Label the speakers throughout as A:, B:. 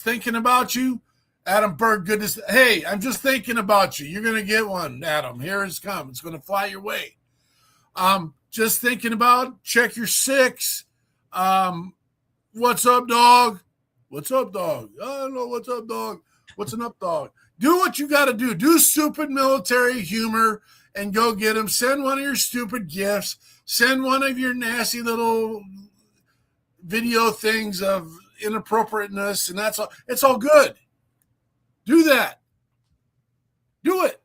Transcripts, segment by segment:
A: thinking about you. Adam Berg, goodness. Hey, I'm just thinking about you. You're going to get one, Adam. Here it's come. It's going to fly your way. Just thinking about, check your 6. What's up, dog? What's up, dog? I don't know. What's up, dog? What's an up, dog? Do what you got to do. Do stupid military humor and go get them. Send one of your stupid gifts. Send one of your nasty little video things of inappropriateness, and that's all. It's all good. Do that. Do it.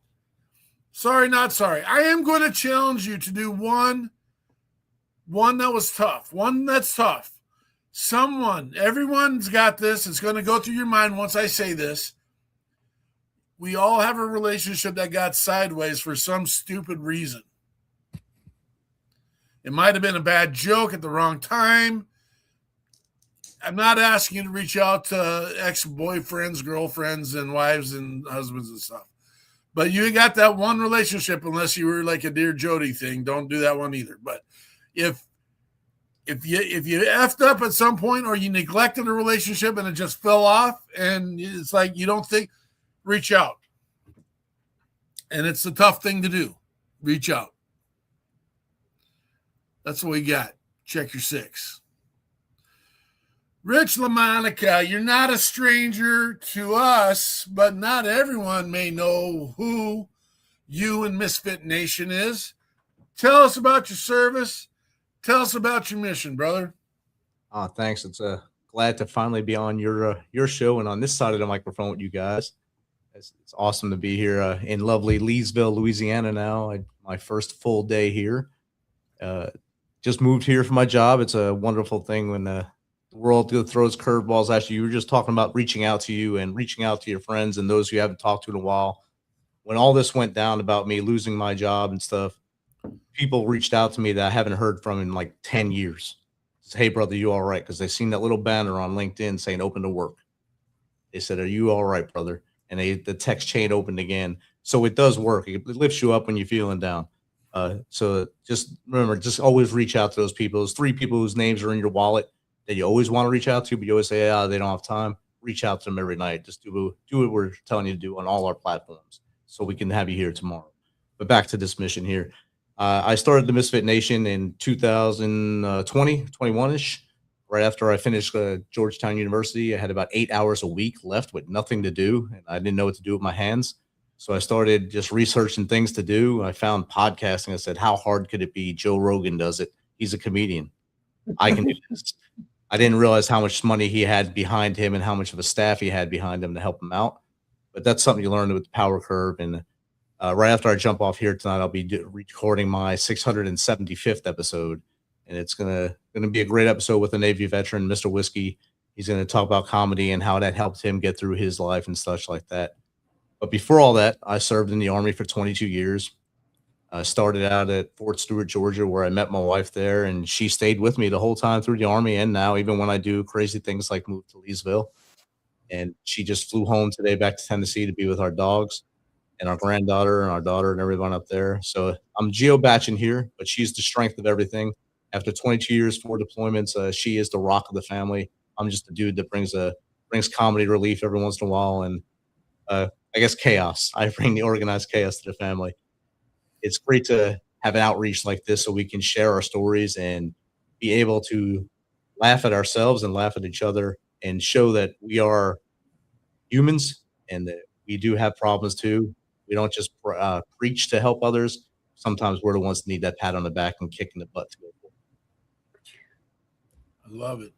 A: Sorry, not sorry. I am going to challenge you to do one that was tough. One that's tough. Everyone's got this. It's going to go through your mind once I say this. We all have a relationship that got sideways for some stupid reason. It might have been a bad joke at the wrong time. I'm not asking you to reach out to ex-boyfriends, girlfriends, and wives and husbands and stuff. But you got that one relationship, unless you were like a Dear Jody thing. Don't do that one either. But if you effed up at some point or you neglected a relationship and it just fell off and it's like you don't think, reach out. And it's a tough thing to do. Reach out. That's what we got. Check your 6. Rich LaMonica, you're not a stranger to us, but not everyone may know who you and MisFitNation is. Tell us about your service. Tell us about your mission, brother.
B: Thanks. It's glad to finally be on your show and on this side of the microphone with you guys. It's awesome to be here in lovely Leesville, Louisiana now. My first full day here. Just moved here for my job. It's a wonderful thing when the world throws curveballs at you. You were just talking about reaching out to you and reaching out to your friends and those you haven't talked to in a while. When all this went down about me losing my job and stuff, people reached out to me that I haven't heard from in like 10 years. Say, hey, brother, you all right? Because they seen that little banner on LinkedIn saying open to work. They said, are you all right, brother? And the text chain opened again. So it does work. It lifts you up when you're feeling down. So just remember, just always reach out to those people. Those 3 people whose names are in your wallet that you always want to reach out to, but you always say, they don't have time. Reach out to them every night. Just do what we're telling you to do on all our platforms so we can have you here tomorrow. But back to this mission here. I started the MisFitNation in 2020, 21-ish. Right after I finished Georgetown University, I had about 8 hours a week left with nothing to do, and I didn't know what to do with my hands. So I started just researching things to do. I found podcasting. I said, how hard could it be? Joe Rogan does it. He's a comedian. I can do this. I didn't realize how much money he had behind him and how much of a staff he had behind him to help him out. But that's something you learn with the power curve. And right after I jump off here tonight, I'll be recording my 675th episode. And it's gonna be a great episode with a Navy veteran, Mr. Whiskey. He's going to talk about comedy and how that helped him get through his life and such like that. But before all that, I served in the Army for 22 years. I started out at Fort Stewart, Georgia, where I met my wife there, and she stayed with me the whole time through the Army and now, even when I do crazy things like move to Leesville. And she just flew home today back to Tennessee to be with our dogs and our granddaughter and our daughter and everyone up there. So I'm geo-batching here, but she's the strength of everything. After 22 years, 4 deployments, she is the rock of the family. I'm just a dude that brings comedy relief every once in a while and I guess chaos. I bring the organized chaos to the family. It's great to have an outreach like this so we can share our stories and be able to laugh at ourselves and laugh at each other and show that we are humans and that we do have problems too. We don't just preach to help others. Sometimes we're the ones that need that pat on the back and kick in the butt to go forward.
A: I love it.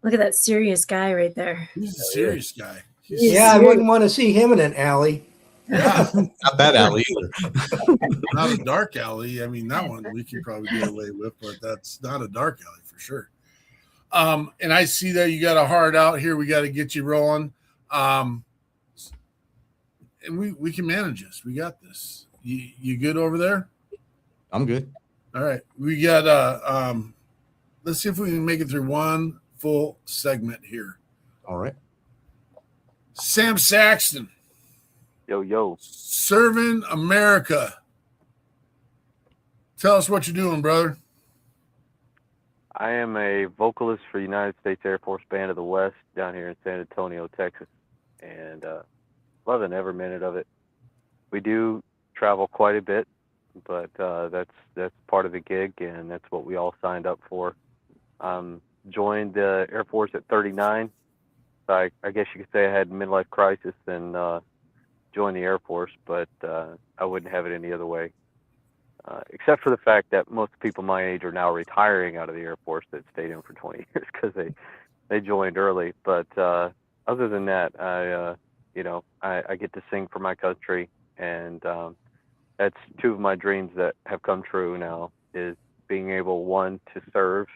C: Look at that serious guy right there.
A: He's a serious guy.
D: I wouldn't want to see him in an alley.
A: Yeah.
B: Not that alley either.
A: Not a dark alley. I mean, that one we can probably get away with, but that's not a dark alley for sure. And I see that you got a heart out here. We got to get you rolling. And we can manage this. We got this. You good over there?
B: I'm good.
A: All right. We got let's see if we can make it through one full segment here.
B: All right.
A: Sam Saxton.
E: Yo.
A: Serving America. Tell us what you're doing, brother.
E: I am a vocalist for United States Air Force Band of the West down here in San Antonio, Texas, and loving every minute of it. We do travel quite a bit, but that's part of the gig, and that's what we all signed up for. Joined the Air Force at 39. So I guess you could say I had a midlife crisis and joined the Air Force, but I wouldn't have it any other way. Except for the fact that most people my age are now retiring out of the Air Force that stayed in for 20 years because they joined early. But other than that, I get to sing for my country, and that's two of my dreams that have come true now, is being able, one, to serve,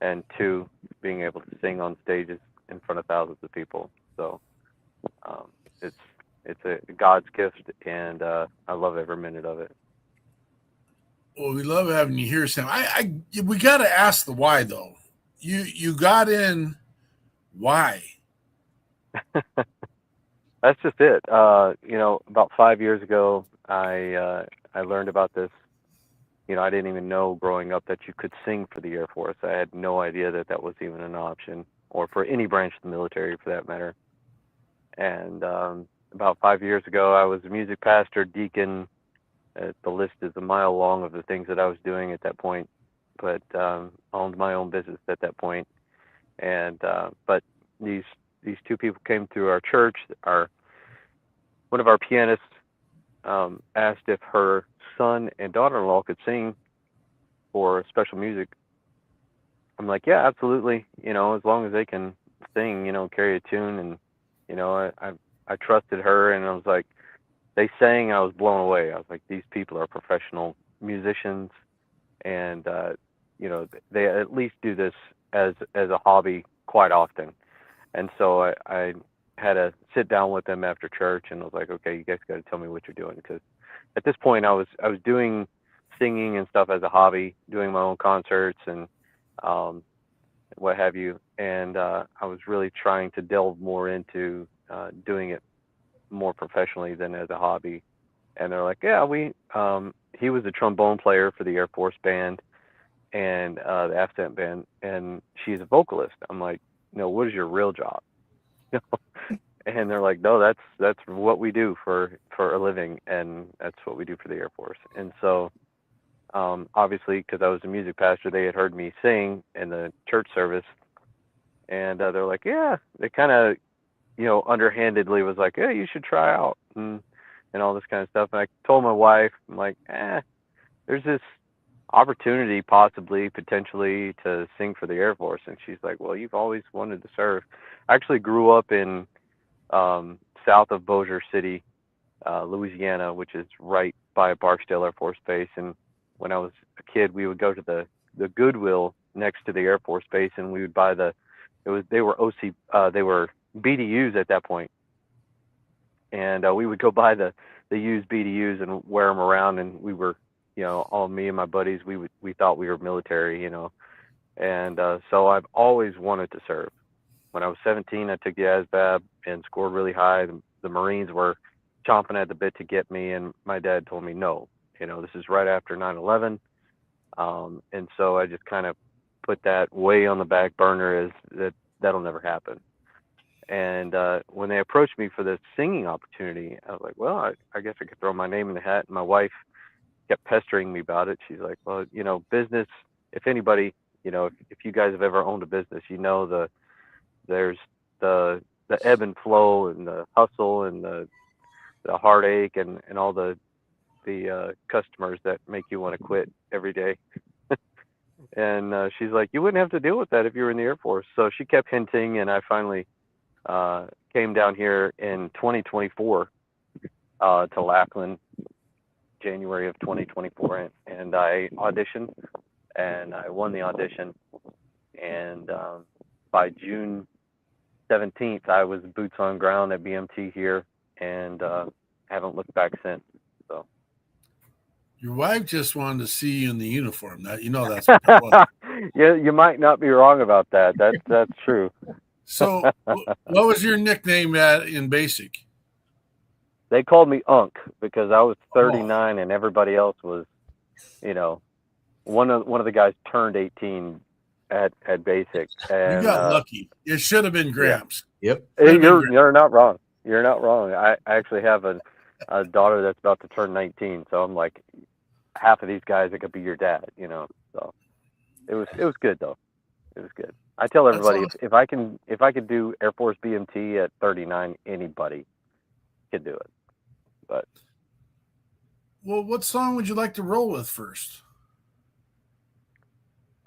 E: and two, being able to sing on stages in front of thousands of people. So it's a God's gift, and I love every minute of it.
A: Well, we love having you here, Sam. We got to ask the why, though. You got in, why?
E: That's just it. About 5 years ago, I learned about this. I didn't even know growing up that you could sing for the Air Force. I had no idea that that was even an option, or for any branch of the military for that matter. And about 5 years ago, I was a music pastor, deacon. The list is a mile long of the things that I was doing at that point, but owned my own business at that point. And but these two people came through our church. One of our pianists asked if her son and daughter-in-law could sing for special music. I'm like, yeah, absolutely. As long as they can sing, carry a tune, and I trusted her, and I was like, they sang, I was blown away. I was like, these people are professional musicians, and they at least do this as a hobby quite often. And so I had to sit down with them after church, and I was like, okay, you guys got to tell me what you're doing, because at this point I was doing singing and stuff as a hobby, doing my own concerts and what have you, and I was really trying to delve more into doing it more professionally than as a hobby. And they're like, yeah, he was a trombone player for the Air Force band and the AFSANT band, and she's a vocalist. I'm like, what is your real job? And they're like, no, that's what we do for a living, and that's what we do for the Air Force. And so obviously, because I was a music pastor, they had heard me sing in the church service, and they're like, yeah, they kind of underhandedly was like, hey, you should try out, and all this kind of stuff. And I told my wife, I'm like, there's this opportunity potentially to sing for the Air Force. And she's like, well, you've always wanted to serve. I actually grew up in south of Bossier City, Louisiana, which is right by Barksdale Air Force Base. And when I was a kid, we would go to the Goodwill next to the Air Force Base, and we would buy they were BDUs at that point. And we would go buy the used BDUs and wear them around, and we were, all me and my buddies, we thought we were military, and so I've always wanted to serve. When I was 17, I took the ASVAB and scored really high. The Marines were chomping at the bit to get me, and my dad told me, no, this is right after 9/11. And so I just kind of put that way on the back burner, as that'll never happen. And when they approached me for this singing opportunity, I was like, well, I guess I could throw my name in the hat. And my wife kept pestering me about it. She's like, well, business, if anybody, if you guys have ever owned a business, there's the ebb and flow and the hustle and the heartache and all the customers that make you want to quit every day. And she's like, you wouldn't have to deal with that if you were in the Air Force. So she kept hinting, and I finally came down here in 2024 to Lackland, January of 2024, and I auditioned, and I won the audition, and by June 17th, I was boots on ground at BMT here, and haven't looked back since. So
A: Your wife just wanted to see you in the uniform. That's what it was.
E: Yeah, you might not be wrong about that. That's true.
A: So, what was your nickname in basic?
E: They called me Unk because I was 39 and everybody else was, one of the guys turned 18 at basic.
A: You
E: And
A: got lucky. It should have been Gramps.
B: Yep.
E: you're not wrong. You're not wrong. I actually have a daughter that's about to turn 19, so I'm like, half of these guys that could be your dad, you know. So it was good though. It was good. I tell everybody,
A: awesome.
E: if I could do Air Force BMT at 39, anybody could do it. But
A: Well, what song would you like to roll with first?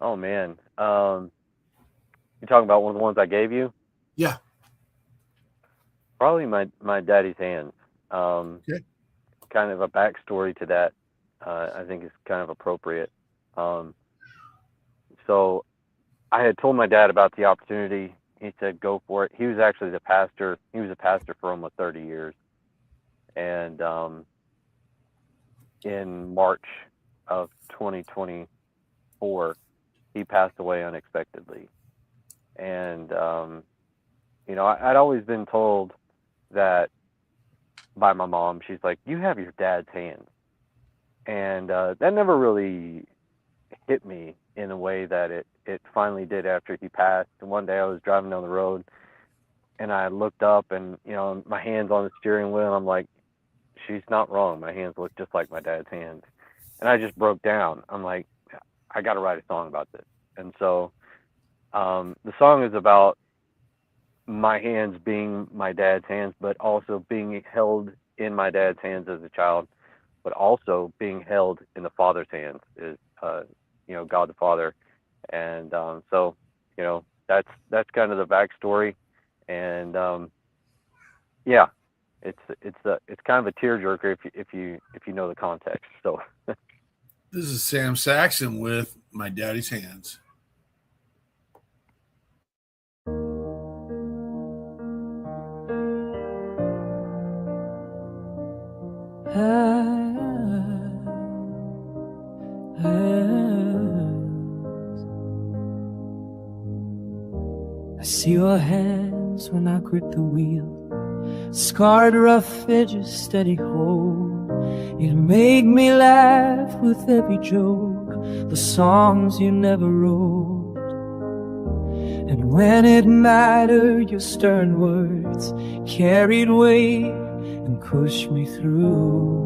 E: oh man, you talking about one of the ones I gave you?
A: Yeah.
E: Probably my daddy's hands.
A: Okay.
E: Kind of a backstory to that, I think is kind of appropriate. So I had told my dad about the opportunity. He said, go for it. He was actually the pastor. He was a pastor for almost 30 years. And in March of 2024, he passed away unexpectedly. And, you know, I'd always been told that by my mom. She's like, you have your dad's hands. And that never really hit me in a way that it finally did after he passed. And one day I was driving down the road and I looked up and, you know, my hands on the steering wheel. I'm like, she's not wrong. My hands look just like my dad's hands. And I just broke down. I'm like, I got to write a song about this. And so the song is about my hands being my dad's hands, but also being held in my dad's hands as a child, but also being held in the Father's hands is, you know, God the Father. And so, you know, that's kind of the backstory. And yeah, it's kind of a tearjerker if you know the context. So
A: This is Sam Saxon with My Daddy's Hands.
F: I see your hands when I grip the wheel, scarred rough edges, steady hold. You make me laugh with every joke, the songs you never wrote. And when it mattered, your stern words carried weight and pushed me through.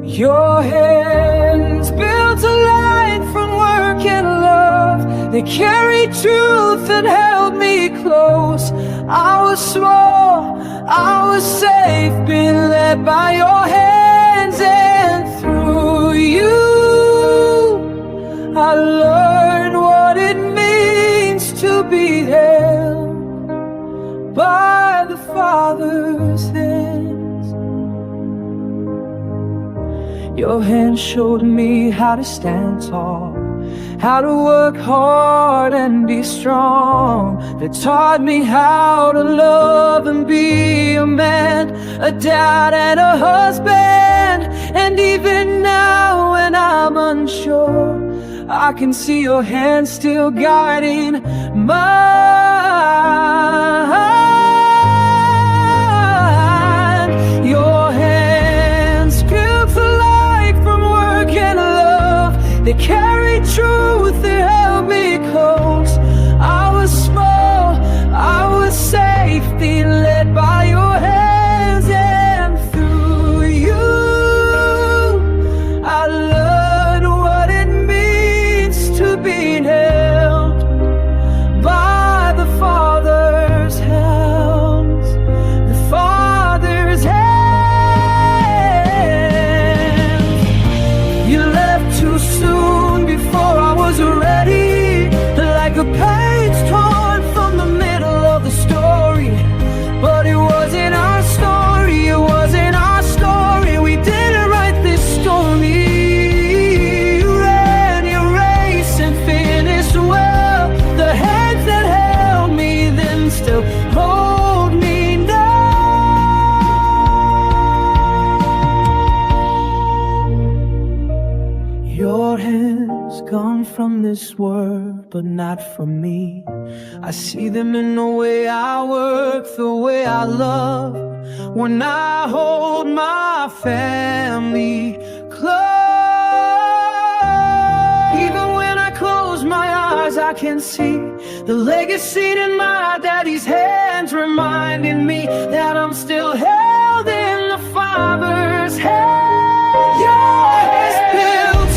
F: Your hands built a line from work and love. They carried truth and held me close. I was small, I was safe, being led by your hands. And through you, I learned what it means to be held by the Father's hands. Your hand showed me how to stand tall, how to work hard and be strong. They taught me how to love and be a man, a dad and a husband. And even now when I'm unsure, I can see your hand still guiding mine. Your hands built a life from work and love. They carried truth, they held me close. I was small, I was safe, being led by your hands. And through you, I learned what it means to be held by the Father's hands. The Father's hands. You left too soon before I was ready, like a page torn from the middle of the story. But it wasn't our story, it wasn't our story. We didn't write this story. You ran your race and finished well. The hands that held me then still hold me now. Your hands gone from this world, but not from me. I see them in the way I work, the way I love, when I hold my family close. can see the legacy in my daddy's hands, reminding me that I'm still held in the Father's hand. Your hands built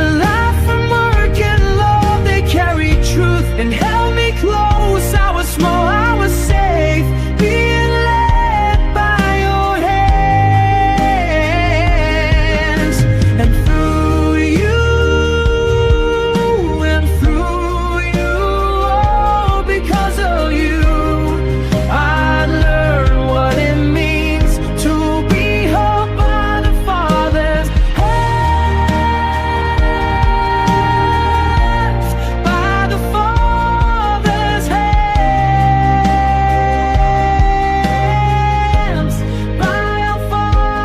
F: a life from work and love. They carried truth and held me close. I was small, I was safe, being led by your hands. And through you, oh, because of you, I learned what it means to be held by the Father's hands, by the Father's hands, by our Father's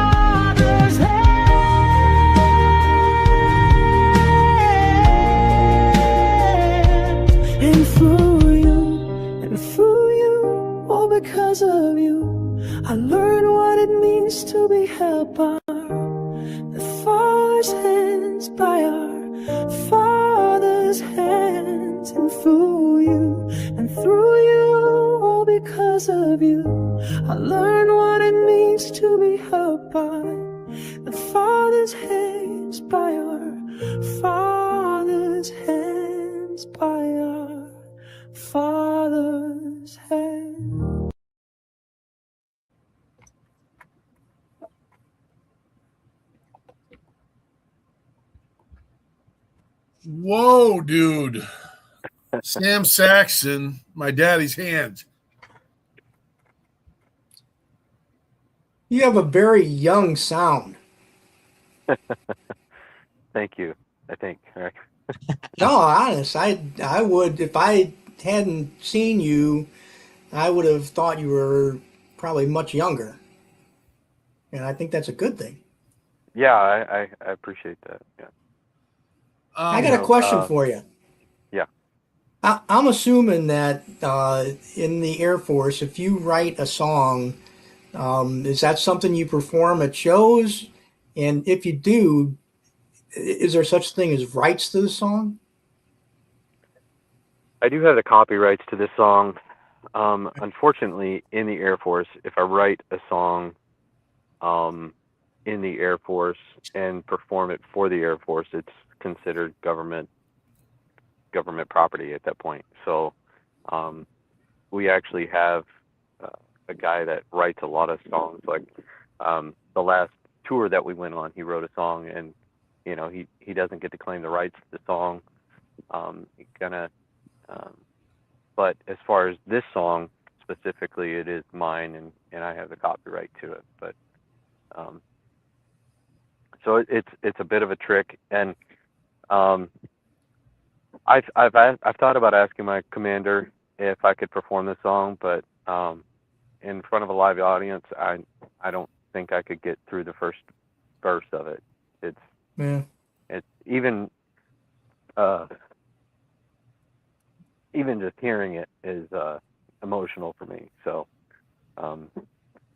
F: hands. And through you, all because of you, I learned what it means to be held by the Father's hands, by our Father's hands. And through you, all because of you, I learned what it means to be held by the Father's hands, by our Father's hands, by our Father's hands.
A: Whoa, dude. Sam Saxon, my daddy's hands.
D: You have a very young sound.
E: Thank you. I think. Right.
D: No, honest, I would, if I hadn't seen you, I would have thought you were probably much younger. And I think that's a good thing.
E: Yeah, I appreciate that. Yeah.
D: I got a question for you.
E: Yeah.
D: I'm assuming that in the Air Force, if you write a song, is that something you perform at shows? And if you do, is there such thing as rights to the song?
E: I do have the copyrights to this song. Unfortunately, in the Air Force, if I write a song in the Air Force and perform it for the Air Force, it's considered government property at that point. So we actually have a guy that writes a lot of songs. Like the last tour that we went on, he wrote a song, and he doesn't get to claim the rights to the song. But as far as this song specifically, it is mine, and I have the copyright to it. But so it's a bit of a trick, and I've thought about asking my commander if I could perform the song, but in front of a live audience, I don't think I could get through the first verse of it. It's even just hearing it is emotional for me. So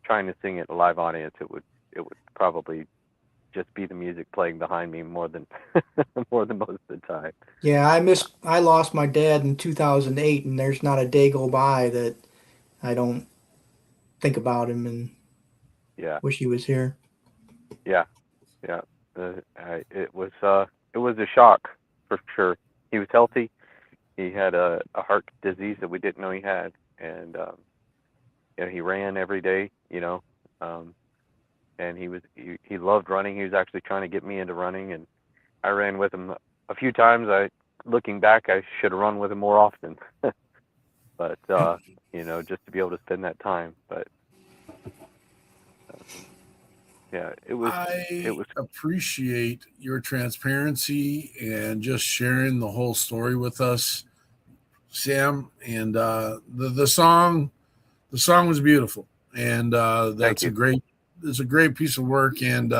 E: trying to sing it in a live audience, it would probably just be the music playing behind me more than most of the time.
D: Yeah, I lost my dad in 2008, and there's not a day go by that I don't think about him and wish he was here.
E: Yeah. It was a shock for sure. He was healthy. He had a heart disease that we didn't know he had, and he ran every day. And he loved running. He was actually trying to get me into running, and I ran with him a few times. Looking back, I should have run with him more often. But just to be able to spend that time. But it was.
A: I appreciate your transparency and just sharing the whole story with us, Sam. And the song was beautiful, and that's a great piece of work. And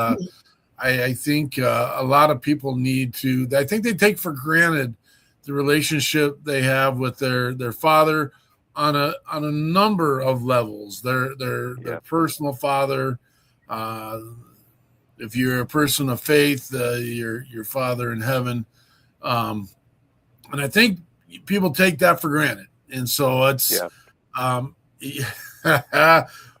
A: I think a lot of people need to. I think they take for granted the relationship they have with their father on a number of levels. Their personal father. If you're a person of faith, your father in heaven. And I think people take that for granted. And so it's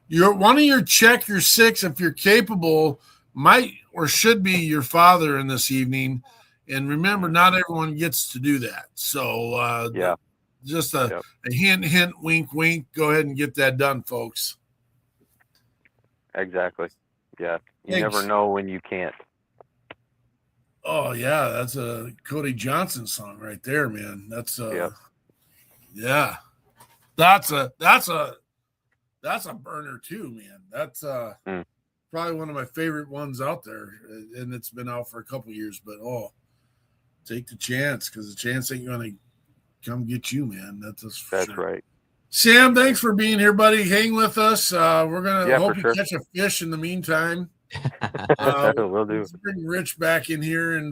A: you're one of your check your six, if you're capable, might or should be your father in this evening. And remember, not everyone gets to do that. So just a hint, wink, wink. Go ahead and get that done, folks.
E: Exactly. Yeah. You
A: Thanks.
E: never know when you can't.
A: Oh yeah, that's a Cody Johnson song right there, man. That's yeah. That's a burner too, man. That's probably one of my favorite ones out there, and it's been out for a couple years. But take the chance, because the chance ain't gonna come get you, man. That's
E: sure. Right.
A: Sam, thanks for being here, buddy. Hang with us. We're gonna hope you catch a fish in the meantime.
E: We'll do.
A: Let's bring Rich back in here and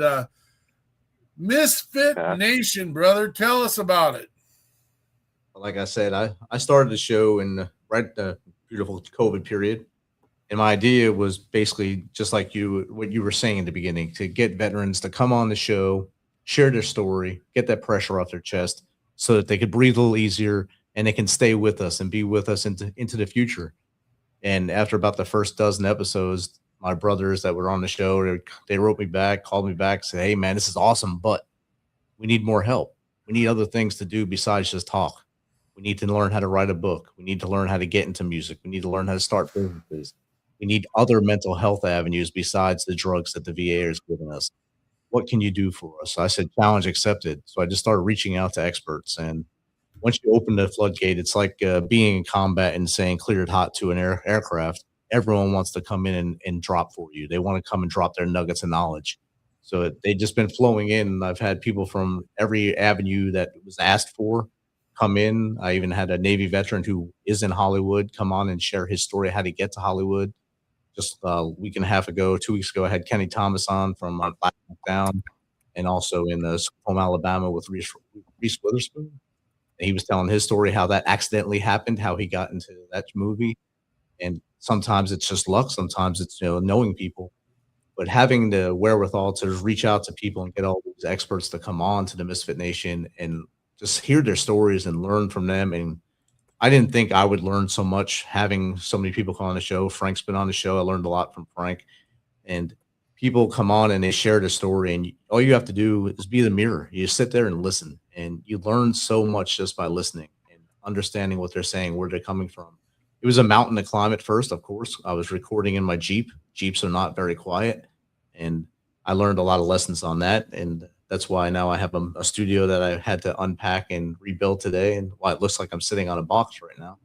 A: MisFitNation, brother. Tell us about it.
B: Like I said, I started the show in right the beautiful COVID period. And my idea was basically just like what you were saying in the beginning, to get veterans to come on the show, share their story, get that pressure off their chest so that they could breathe a little easier and they can stay with us and be with us into the future. And after about the first dozen episodes, my brothers that were on the show, they wrote me back, called me back, said, "Hey, man, this is awesome, but we need more help. We need other things to do besides just talk. We need to learn how to write a book. We need to learn how to get into music. We need to learn how to start businesses. We need other mental health avenues besides the drugs that the VA is giving us. What can you do for us?" So I said, challenge accepted. So I just started reaching out to experts. And once you open the floodgate, it's like being in combat and saying clear it hot to an aircraft. Everyone wants to come in and drop for you. They want to come and drop their nuggets of knowledge. So they've just been flowing in. And I've had people from every avenue that was asked for come in. I even had a Navy veteran who is in Hollywood come on and share his story, how to get to Hollywood. Just a week and a half ago, 2 weeks ago, I had Kenny Thomas on from Black Hawk Down, and also in home Alabama with Reese Witherspoon. And he was telling his story, how that accidentally happened, how he got into that movie. And sometimes it's just luck. Sometimes it's, knowing people, but having the wherewithal to reach out to people and get all these experts to come on to the Misfit Nation and just hear their stories and learn from them. And I didn't think I would learn so much having so many people come on the show. Frank's been on the show. I learned a lot from Frank, and people come on and they share the story, and all you have to do is be the mirror. You sit there and listen, and you learn so much just by listening and understanding what they're saying, where they're coming from. It was a mountain to climb at first, of course. I was recording in my Jeep. Jeeps are not very quiet, and I learned a lot of lessons on that, and that's why now I have a studio that I had to unpack and rebuild today, and why it looks like I'm sitting on a box right now.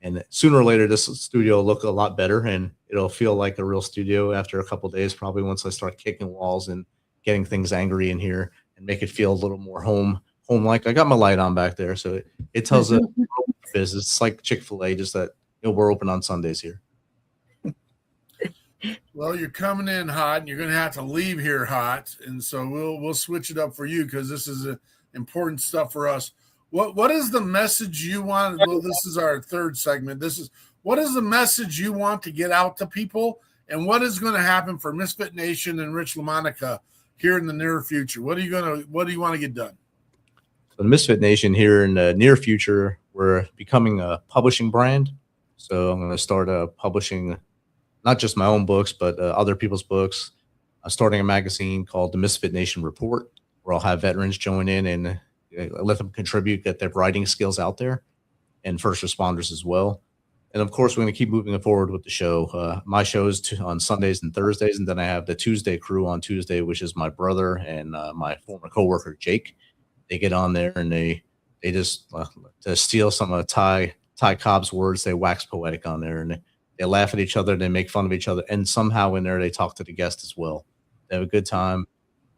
B: And sooner or later, this studio will look a lot better, and it'll feel like a real studio after a couple of days, probably once I start kicking walls and getting things angry in here and make it feel a little more home-like. I got my light on back there, so it tells a business. It's like Chick-fil-A, just that we're open on Sundays here.
A: Well, you're coming in hot, and you're going to have to leave here hot, and so we'll switch it up for you, because this is important stuff for us. What is the message you want? Well, this is our third segment. What is the message you want to get out to people, and what is going to happen for Misfit Nation and Rich LaMonica here in the near future? What do you want to get done?
B: So the Misfit Nation here in the near future, we're becoming a publishing brand. So I'm going to start publishing not just my own books, but other people's books. I'm starting a magazine called the Misfit Nation Report, where I'll have veterans join in and let them contribute, get their writing skills out there, and first responders as well. And of course, we're going to keep moving forward with the show. My show is on Sundays and Thursdays, and then I have the Tuesday crew on Tuesday, which is my brother and my former coworker, Jake. They get on there and they just, to steal some of Ty Cobb's words, they wax poetic on there, and they laugh at each other, they make fun of each other, and somehow in there they talk to the guest as well. They have a good time,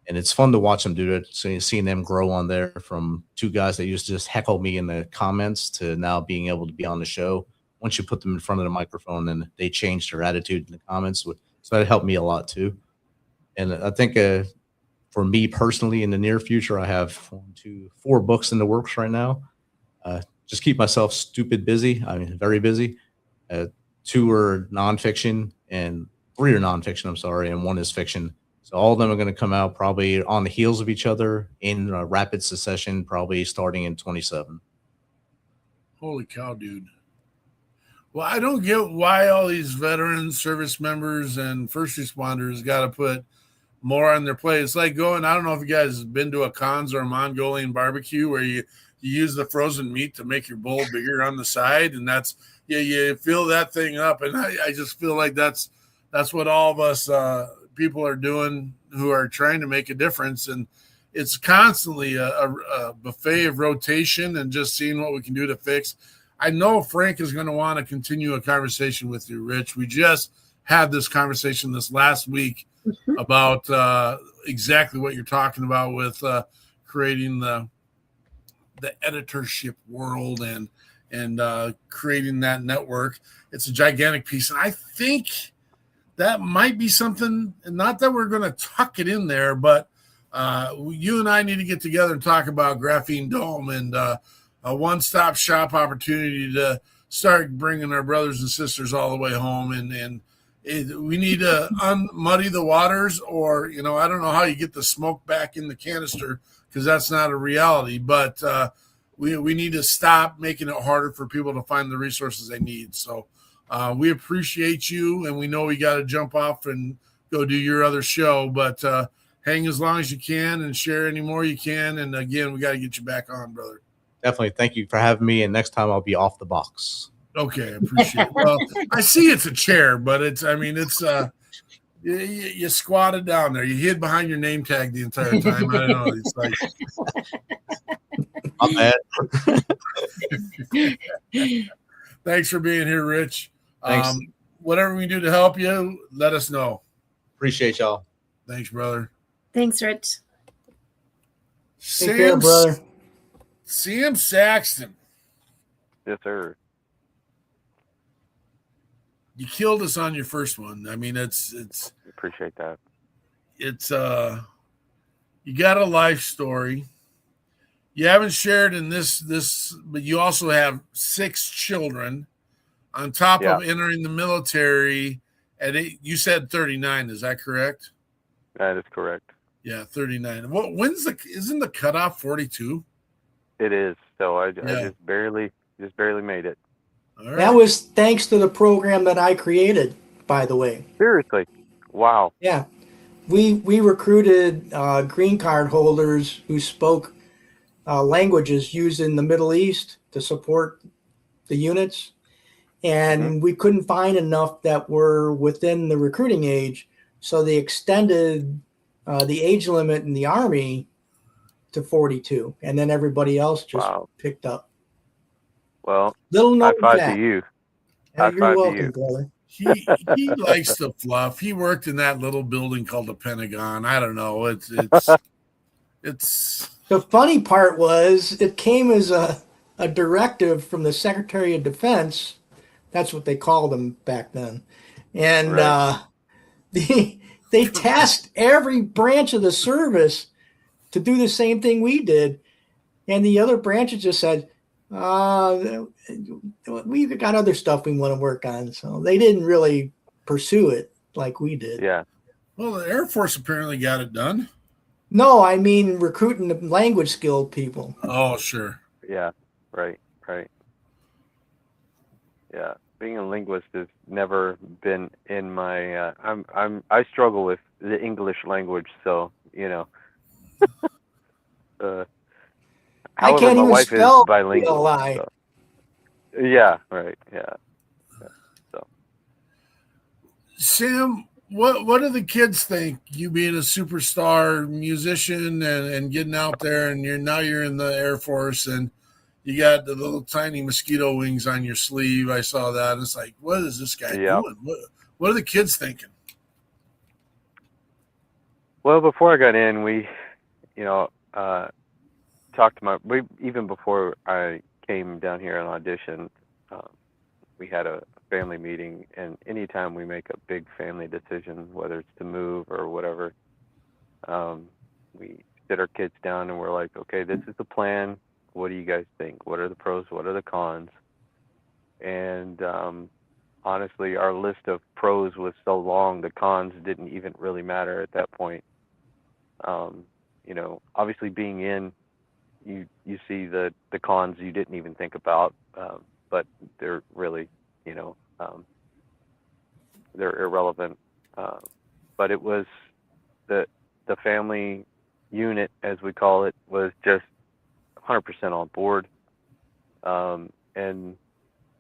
B: and it's fun to watch them do it. So seeing them grow on there from two guys that used to just heckle me in the comments to now being able to be on the show. Once you put them in front of the microphone, then they change their attitude in the comments. So that helped me a lot too. And I think for me personally, in the near future, I have 4 books in the works right now. Just keep myself stupid busy. I mean, very busy. 2 are nonfiction and 3 are nonfiction. I'm sorry, and 1 is fiction. So all of them are going to come out probably on the heels of each other in rapid succession, probably starting in 27.
A: Holy cow, dude. Well, I don't get why all these veterans, service members, and first responders got to put more on their plate. It's like going, I don't know if you guys have been to a Cons or a Mongolian barbecue where you use the frozen meat to make your bowl bigger on the side. And that's, you fill that thing up. And I just feel like that's what all of us people are doing who are trying to make a difference. And it's constantly a buffet of rotation and just seeing what we can do to fix. I know Frank is going to want to continue a conversation with you, Rich. We just had this conversation this last week about exactly what you're talking about with creating the editorship world and creating that network. It's a gigantic piece. And I think that might be something, not that we're going to tuck it in there, but you and I need to get together and talk about Graphene Dome and a one-stop shop opportunity to start bringing our brothers and sisters all the way home. And we need to unmuddy the waters, or, I don't know how you get the smoke back in the canister, because that's not a reality. But we need to stop making it harder for people to find the resources they need. So we appreciate you, and we know we got to jump off and go do your other show. But hang as long as you can and share any more you can. And, again, we got to get you back on, brother.
B: Definitely. Thank you for having me. And next time I'll be off the box.
A: Okay, I appreciate it. Well, I see it's a chair, but it's you squatted down there. You hid behind your name tag the entire time. I don't know. It's like,
B: My bad.
A: thanks for being here, Rich.
B: Thanks.
A: Whatever we can do to help you, let us know.
B: Appreciate y'all.
A: Thanks, brother.
C: Thanks, Rich.
D: Take care, brother.
A: Sam Saxton.
E: Yes, sir.
A: You killed us on your first one. I mean, it's
E: Appreciate that.
A: You got a life story. You haven't shared in this, but you also have 6 children on top of entering the military at you said 39. Is that correct?
E: That is correct.
A: Yeah, 39. Isn't the cutoff 42?
E: It is. So I just barely made it.
A: All right.
D: That was thanks to the program that I created, by the way.
E: Seriously. Wow.
D: Yeah. We recruited green card holders who spoke languages used in the Middle East to support the units. And we couldn't find enough that were within the recruiting age. So they extended the age limit in the Army to 42. And then everybody else just picked up.
E: Well,
D: Little known
E: high five
D: fact.
E: to you.
D: Yeah,
E: High
D: you're
E: five to
D: welcome,
E: you.
D: brother.
A: He likes the fluff. He worked in that little building called the Pentagon. I don't know. It's
D: The funny part was it came as a directive from the Secretary of Defense. That's what they called them back then. And they tasked every branch of the service to do the same thing we did. And the other branches just said, we've got other stuff we want to work on. So they didn't really pursue it like we did.
E: Yeah.
A: well, the Air Force apparently got it done.
D: No, I mean recruiting the language skilled people.
A: Oh, sure.
E: Yeah. Right. Yeah. Being a linguist has never been in my I struggle with the English language, so
D: I
E: however,
D: can't
E: my
D: even
E: wife
D: spell
E: is bilingual.
D: PLI.
E: So. Yeah, right. Yeah. So
A: Sam, what do the kids think? You being a superstar musician and getting out there, and you're in the Air Force, and you got the little tiny mosquito wings on your sleeve. I saw that. It's like, what is this guy doing? What are the kids thinking?
E: Well, before I got in, we, talked to even before I came down here and auditioned, we had a family meeting, and anytime we make a big family decision, whether it's to move or whatever, we sit our kids down and we're like, okay, this is the plan. What do you guys think? What are the pros? What are the cons? And honestly, our list of pros was so long, the cons didn't even really matter at that point. You know, obviously being in, you see the cons you didn't even think about, but they're really, you know, they're irrelevant. But it was the family unit, as we call it, was just 100% on board. And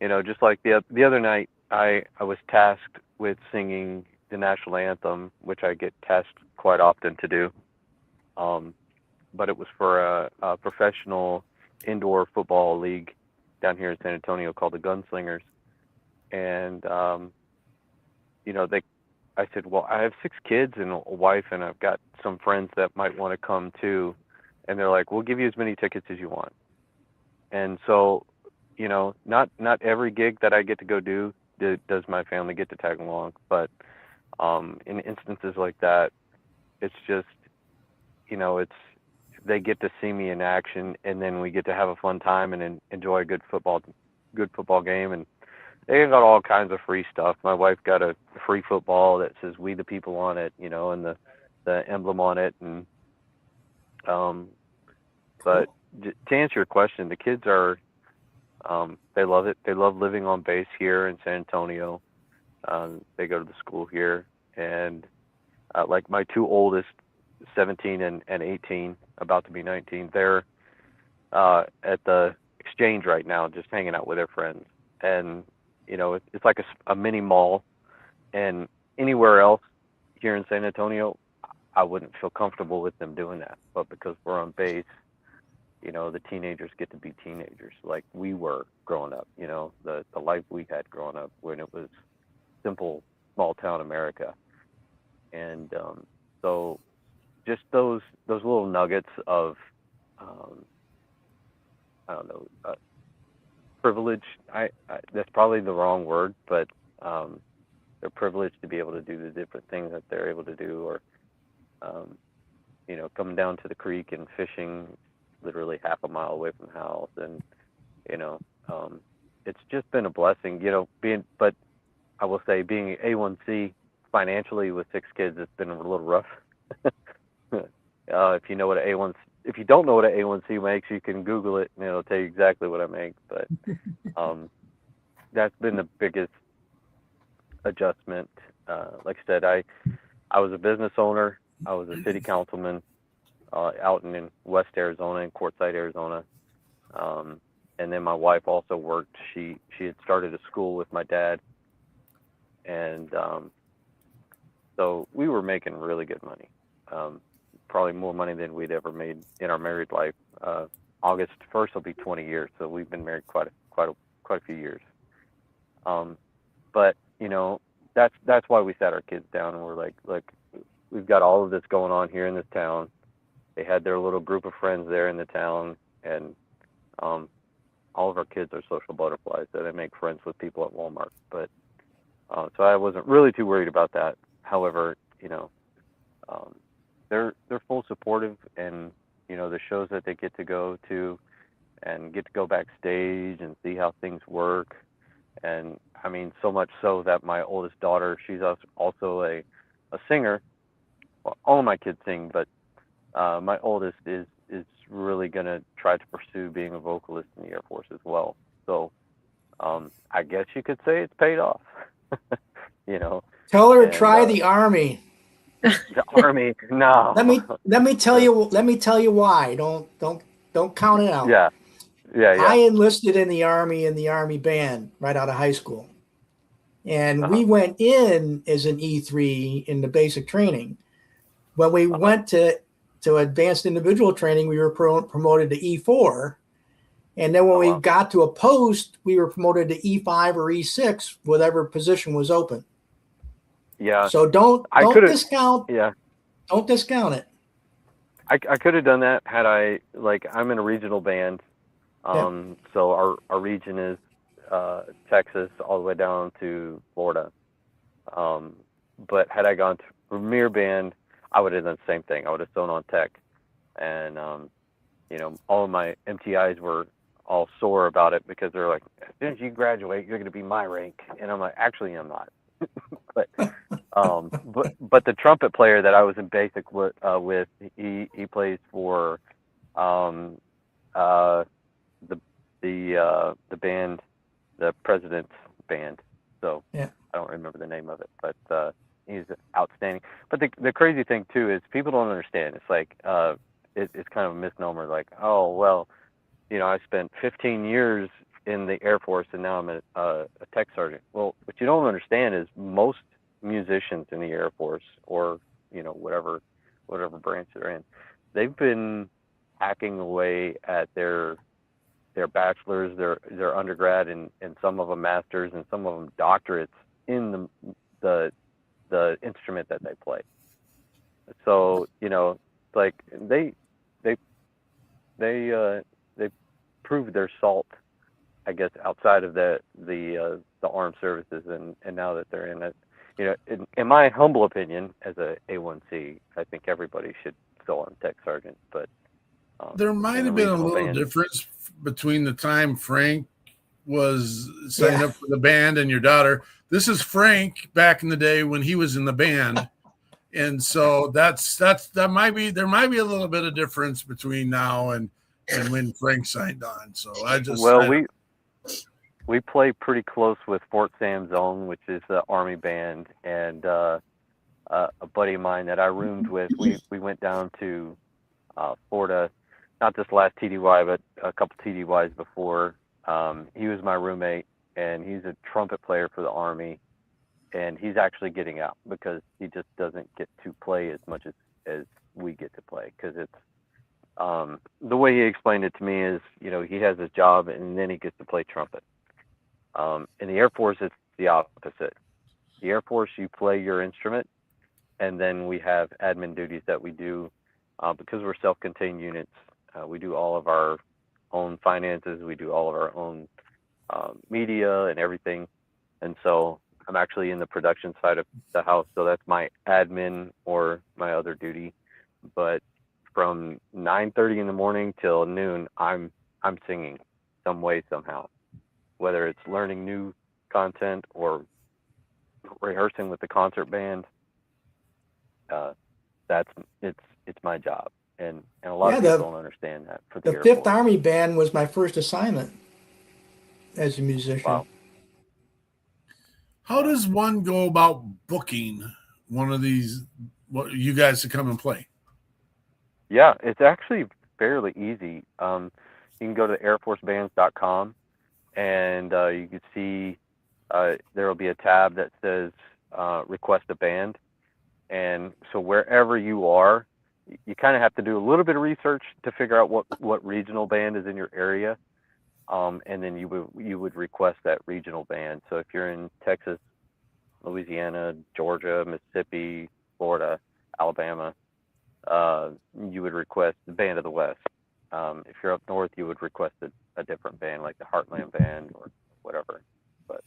E: you know, just like the other night, I was tasked with singing the national anthem, which I get tasked quite often to do. But it was for a professional indoor football league down here in San Antonio called the Gunslingers. And you know, I said, well, I have 6 kids and a wife, and I've got some friends that might want to come too. And they're like, we'll give you as many tickets as you want. And so, you know, not every gig that I get to go do does my family get to tag along, but in instances like that, it's just, you know, they get to see me in action, and then we get to have a fun time and enjoy a good football game. And they got all kinds of free stuff. My wife got a free football that says "We the People" on it, you know, and the emblem on it. And but to answer your question, the kids are, they love it. They love living on base here in San Antonio. They go to the school here, and like my 2 oldest, 17 and 18, about to be 19, they're at the exchange right now, just hanging out with their friends. And you know, it's like a mini mall. And anywhere else here in San Antonio, I wouldn't feel comfortable with them doing that. But because we're on base, you know, the teenagers get to be teenagers like we were growing up, you know, the life we had growing up when it was simple, small town America. And so just those little nuggets of, I don't know, privilege. I that's probably the wrong word, but they're privileged to be able to do the different things that they're able to do, or you know, coming down to the creek and fishing literally half a mile away from the house. And you know, it's just been a blessing, you know, but I will say being A1C financially with 6 kids, it's been a little rough. If you know what if you don't know what an A1C makes, you can Google it and it'll tell you exactly what I make. But that's been the biggest adjustment. Like I said, I was a business owner. I was a city councilman out in West Arizona, in Quartzsite, Arizona. And then my wife also worked. She had started a school with my dad. And so we were making really good money. Probably more money than we'd ever made in our married life. August 1st will be 20 years, so we've been married quite a few years. But you know, that's why we sat our kids down and we're like, look, we've got all of this going on here in this town. They had their little group of friends there in the town, and all of our kids are social butterflies, so they make friends with people at Walmart. But so I wasn't really too worried about that. However, you know, they're full supportive, and you know, the shows that they get to go to and get to go backstage and see how things work. And I mean, so much so that my oldest daughter, she's also a singer. Well, all of my kids sing, but my oldest is really going to try to pursue being a vocalist in the Air Force as well. So I guess you could say it's paid off. You know,
D: Tell her to try the Army.
E: The Army, no.
D: Let me tell you why. Don't count it out.
E: Yeah.
D: I enlisted in the Army band right out of high school, and we went in as an E3 in the basic training. When we went to advanced individual training, we were promoted to E4, and then when we got to a post, we were promoted to E5 or E6, whatever position was open.
E: Yeah.
D: So don't discount. Yeah. Don't discount it.
E: I could have done that had I, like, I'm in a regional band. So our region is Texas all the way down to Florida. But had I gone to Premier Band, I would have done the same thing. I would have sewn on tech. And, you know, all of my MTIs were all sore about it because they're like, soon as you graduate, you're going to be my rank. And I'm like, actually, I'm not. but the trumpet player that I was in basic with, he plays for the band, the President's Band. So
D: Yeah.
E: I don't remember the name of it, but he's outstanding. But the crazy thing too is people don't understand. It's like it's kind of a misnomer. Like, oh well, I spent 15 years in the Air Force and now I'm a tech sergeant. Well, what you don't understand is most musicians in the Air Force or whatever branch they're in, they've been hacking away at their bachelor's, their undergrad, and some of them masters, and some of them doctorates in the instrument that they play. So like they proved their salt, I guess, outside of the armed services, and now that they're in it, in my humble opinion, as a A1C, I think everybody should go on tech sergeant, but.
A: There might have been a little difference between the time Frank was signed up for the band and your daughter. This is Frank back in the day when he was in the band. And so there might be a little bit of difference between now and when Frank signed on. So
E: we play pretty close with Fort Sam Zone, which is the Army band, and a buddy of mine that I roomed with, we went down to Florida. Not this last TDY, but a couple TDYs before. He was my roommate, and he's a trumpet player for the Army, and he's actually getting out because he just doesn't get to play as much as we get to play, because it's the way he explained it to me is, he has his job and then he gets to play trumpet. In the Air Force, it's the opposite. The Air Force, you play your instrument, and then we have admin duties that we do because we're self-contained units. We do all of our own finances. We do all of our own media and everything. And so I'm actually in the production side of the house. So that's my admin or my other duty. But from 9:30 in the morning till noon, I'm singing some way, somehow, whether it's learning new content or rehearsing with the concert band. It's my job. And a lot of people don't understand that. For the
D: Fifth Army Band was my first assignment as a musician.
E: Wow.
A: How does one go about booking one of these, you guys to come and play?
E: Yeah, it's actually fairly easy. You can go to airforcebands.com, and you can see there will be a tab that says request a band. And so wherever you are, you kind of have to do a little bit of research to figure out what regional band is in your area, and then you would request that regional band. So if you're in Texas, Louisiana, Georgia, Mississippi, Florida, Alabama, you would request the Band of the West. If you're up north, you would request a different band, like the Heartland Band or whatever. But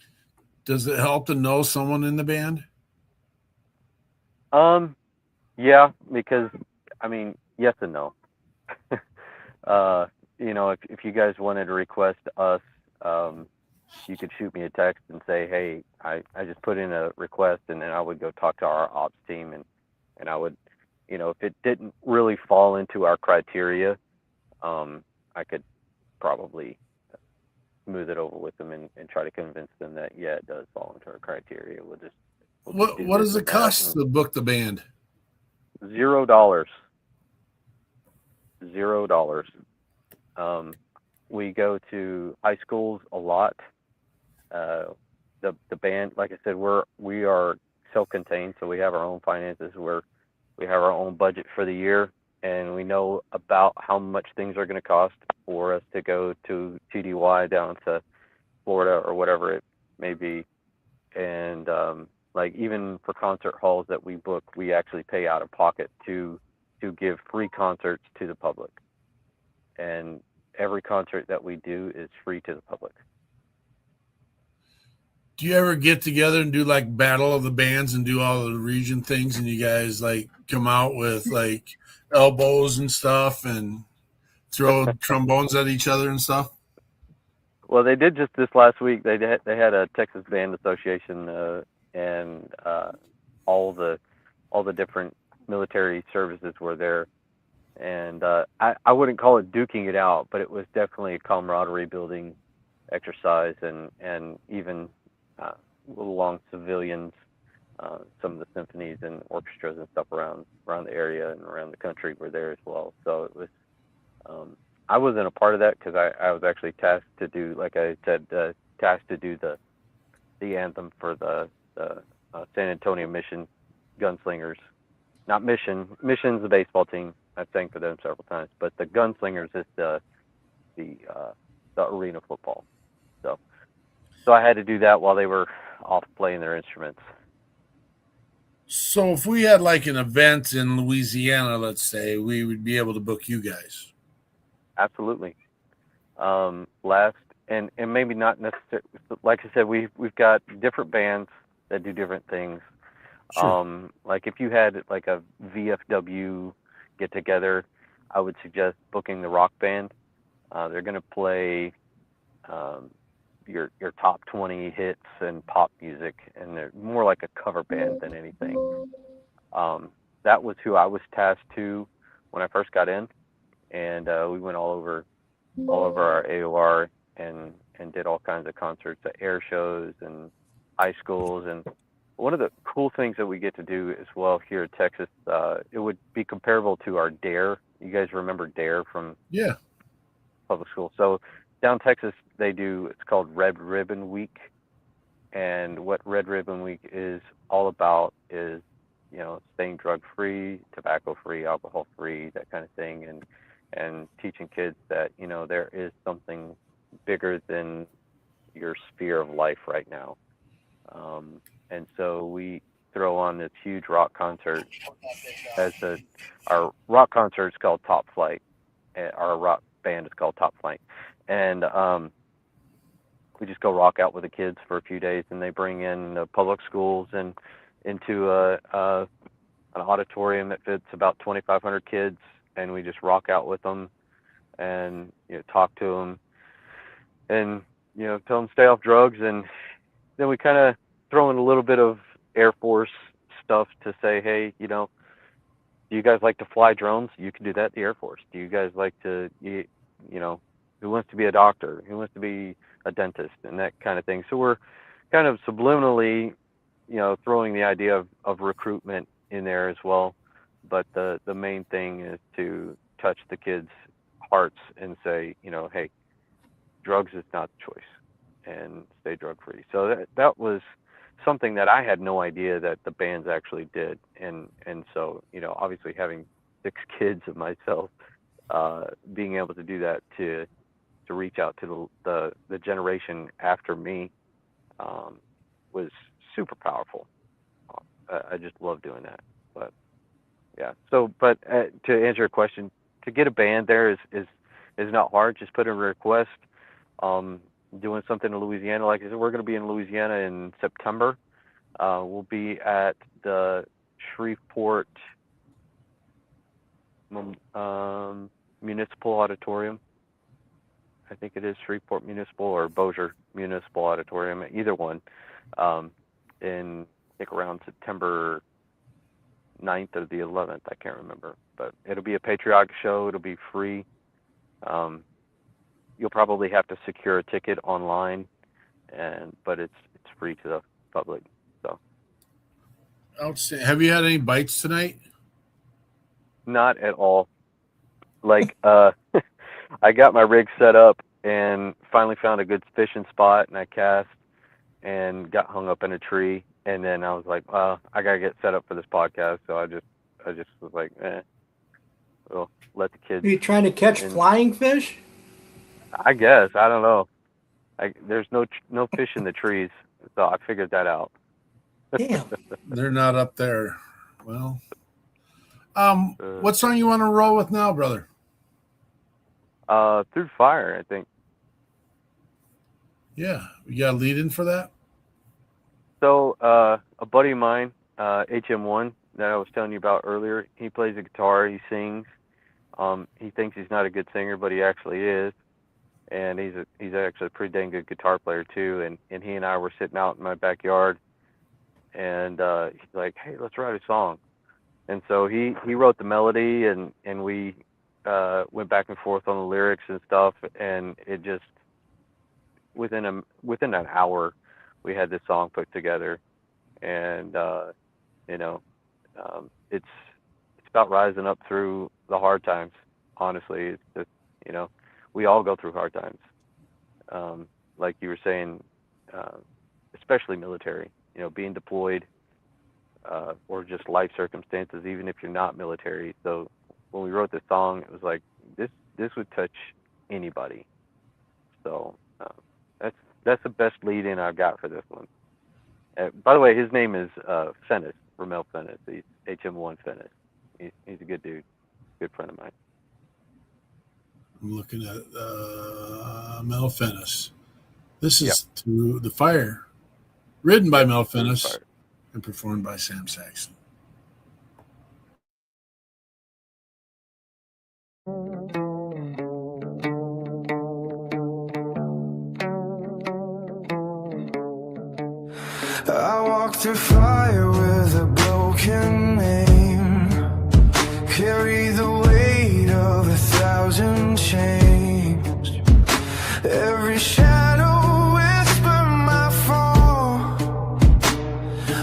A: does it help to know someone in the band?
E: Yeah, because yes and no. If you guys wanted to request us, you could shoot me a text and say, hey, I just put in a request, and then I would go talk to our ops team, and I would, if it didn't really fall into our criteria, I could probably smooth it over with them and try to convince them that, yeah, it does fall into our criteria.
A: What does it cost to book the band?
E: $0. We go to high schools a lot. The band, like I said, we are self-contained, so we have our own finances. We have our own budget for the year, and we know about how much things are going to cost for us to go to TDY down to Florida or whatever it may be. And like even for concert halls that we book, we actually pay out of pocket to give free concerts to the public. And every concert that we do is free to the public.
A: Do you ever get together and do like battle of the bands and do all the region things, and you guys like come out with like elbows and stuff and throw trombones at each other and stuff?
E: Well, they did just this last week. They had a Texas Band Association, and all the different military services were there. And I wouldn't call it duking it out, but it was definitely a camaraderie building exercise, and even along civilians, some of the symphonies and orchestras and stuff around the area and around the country were there as well. So it was. I wasn't a part of that because I was actually tasked to do, like I said, tasked to do the anthem for the San Antonio Mission Gunslingers. Not Mission. Mission's the baseball team. I've sang for them several times, but the Gunslingers is the arena football. So I had to do that while they were off playing their instruments.
A: So if we had like an event in Louisiana, let's say, we would be able to book you guys.
E: Absolutely. Last and maybe not necessarily. Like I said, we've got different bands that do different things.
A: Sure.
E: Like if you had like a VFW get together, I would suggest booking the rock band. They're going to play your top 20 hits and pop music, and they're more like a cover band than anything. That was who I was tasked to when I first got in, and we went all over our AOR and did all kinds of concerts at air shows and high schools. And one of the cool things that we get to do as well here in Texas, it would be comparable to our DARE. You guys remember DARE from
A: Yeah.
E: public school? So down Texas, they do, it's called Red Ribbon Week. And what Red Ribbon Week is all about is, staying drug-free, tobacco-free, alcohol-free, that kind of thing, and teaching kids that, there is something bigger than your sphere of life right now. And so we throw on this huge rock concert. Our rock concert is called Top Flight. Our rock band is called Top Flight. And we just go rock out with the kids for a few days, and they bring in the public schools and into an auditorium that fits about 2,500 kids, and we just rock out with them and talk to them and tell them stay off drugs. And then we kind of throw in a little bit of Air Force stuff to say, hey, do you guys like to fly drones? You can do that at the Air Force. Do you guys like to, who wants to be a doctor? Who wants to be a dentist? And that kind of thing. So we're kind of subliminally, throwing the idea of recruitment in there as well. But the main thing is to touch the kids' hearts and say, hey, drugs is not the choice, and stay drug free. So that was something that I had no idea that the bands actually did. And so, obviously having 6 kids of myself, being able to do that to reach out to the generation after me, was super powerful. I just love doing that. But yeah. So, but to answer your question, to get a band there is not hard. Just put in a request. Doing something in Louisiana, like I said, we're going to be in Louisiana in September. We'll be at the Shreveport Municipal Auditorium. I think it is Shreveport Municipal or Bossier Municipal Auditorium, either one. In I think around September 9th or the 11th, I can't remember. But it'll be a patriotic show. It'll be free. You'll probably have to secure a ticket online, but it's free to the public. So.
A: Outstanding. Have you had any bites tonight?
E: Not at all. Like I got my rig set up and finally found a good fishing spot, and I cast and got hung up in a tree. And then I was like, I gotta get set up for this podcast. So I just was like, well, let the kids.
D: Are you trying to catch flying fish?
E: I guess. I don't know. There's no fish in the trees, so I figured that out.
D: Damn.
A: They're not up there. Well, what song you want to roll with now, brother?
E: Through Fire, I think.
A: Yeah, you got a lead in for that?
E: So a buddy of mine, HM1, that I was telling you about earlier, he plays the guitar, he sings. He thinks he's not a good singer, but he actually is. and he's actually a pretty dang good guitar player too. And he and I were sitting out in my backyard, and he's like, "Hey, let's write a song." And so he wrote the melody, and we went back and forth on the lyrics and stuff, and it just within an hour we had this song put together. And you know, it's about rising up through the hard times. Honestly, it's just, we all go through hard times. Like you were saying, especially military, being deployed, or just life circumstances, even if you're not military. So when we wrote this song, it was like, this would touch anybody. So that's the best lead in I've got for this one. By the way, his name is Fennis, Ramel Fennis. He's HM1 Fennis. He's a good dude, good friend of mine.
A: I'm looking at Mel Fennis. This is To the Fire, written by Mel Fennis and performed by Sam Saxon.
F: I walk through fire with a broken name, carry the weight of 1,000 chains. Every shadow whisper my fall,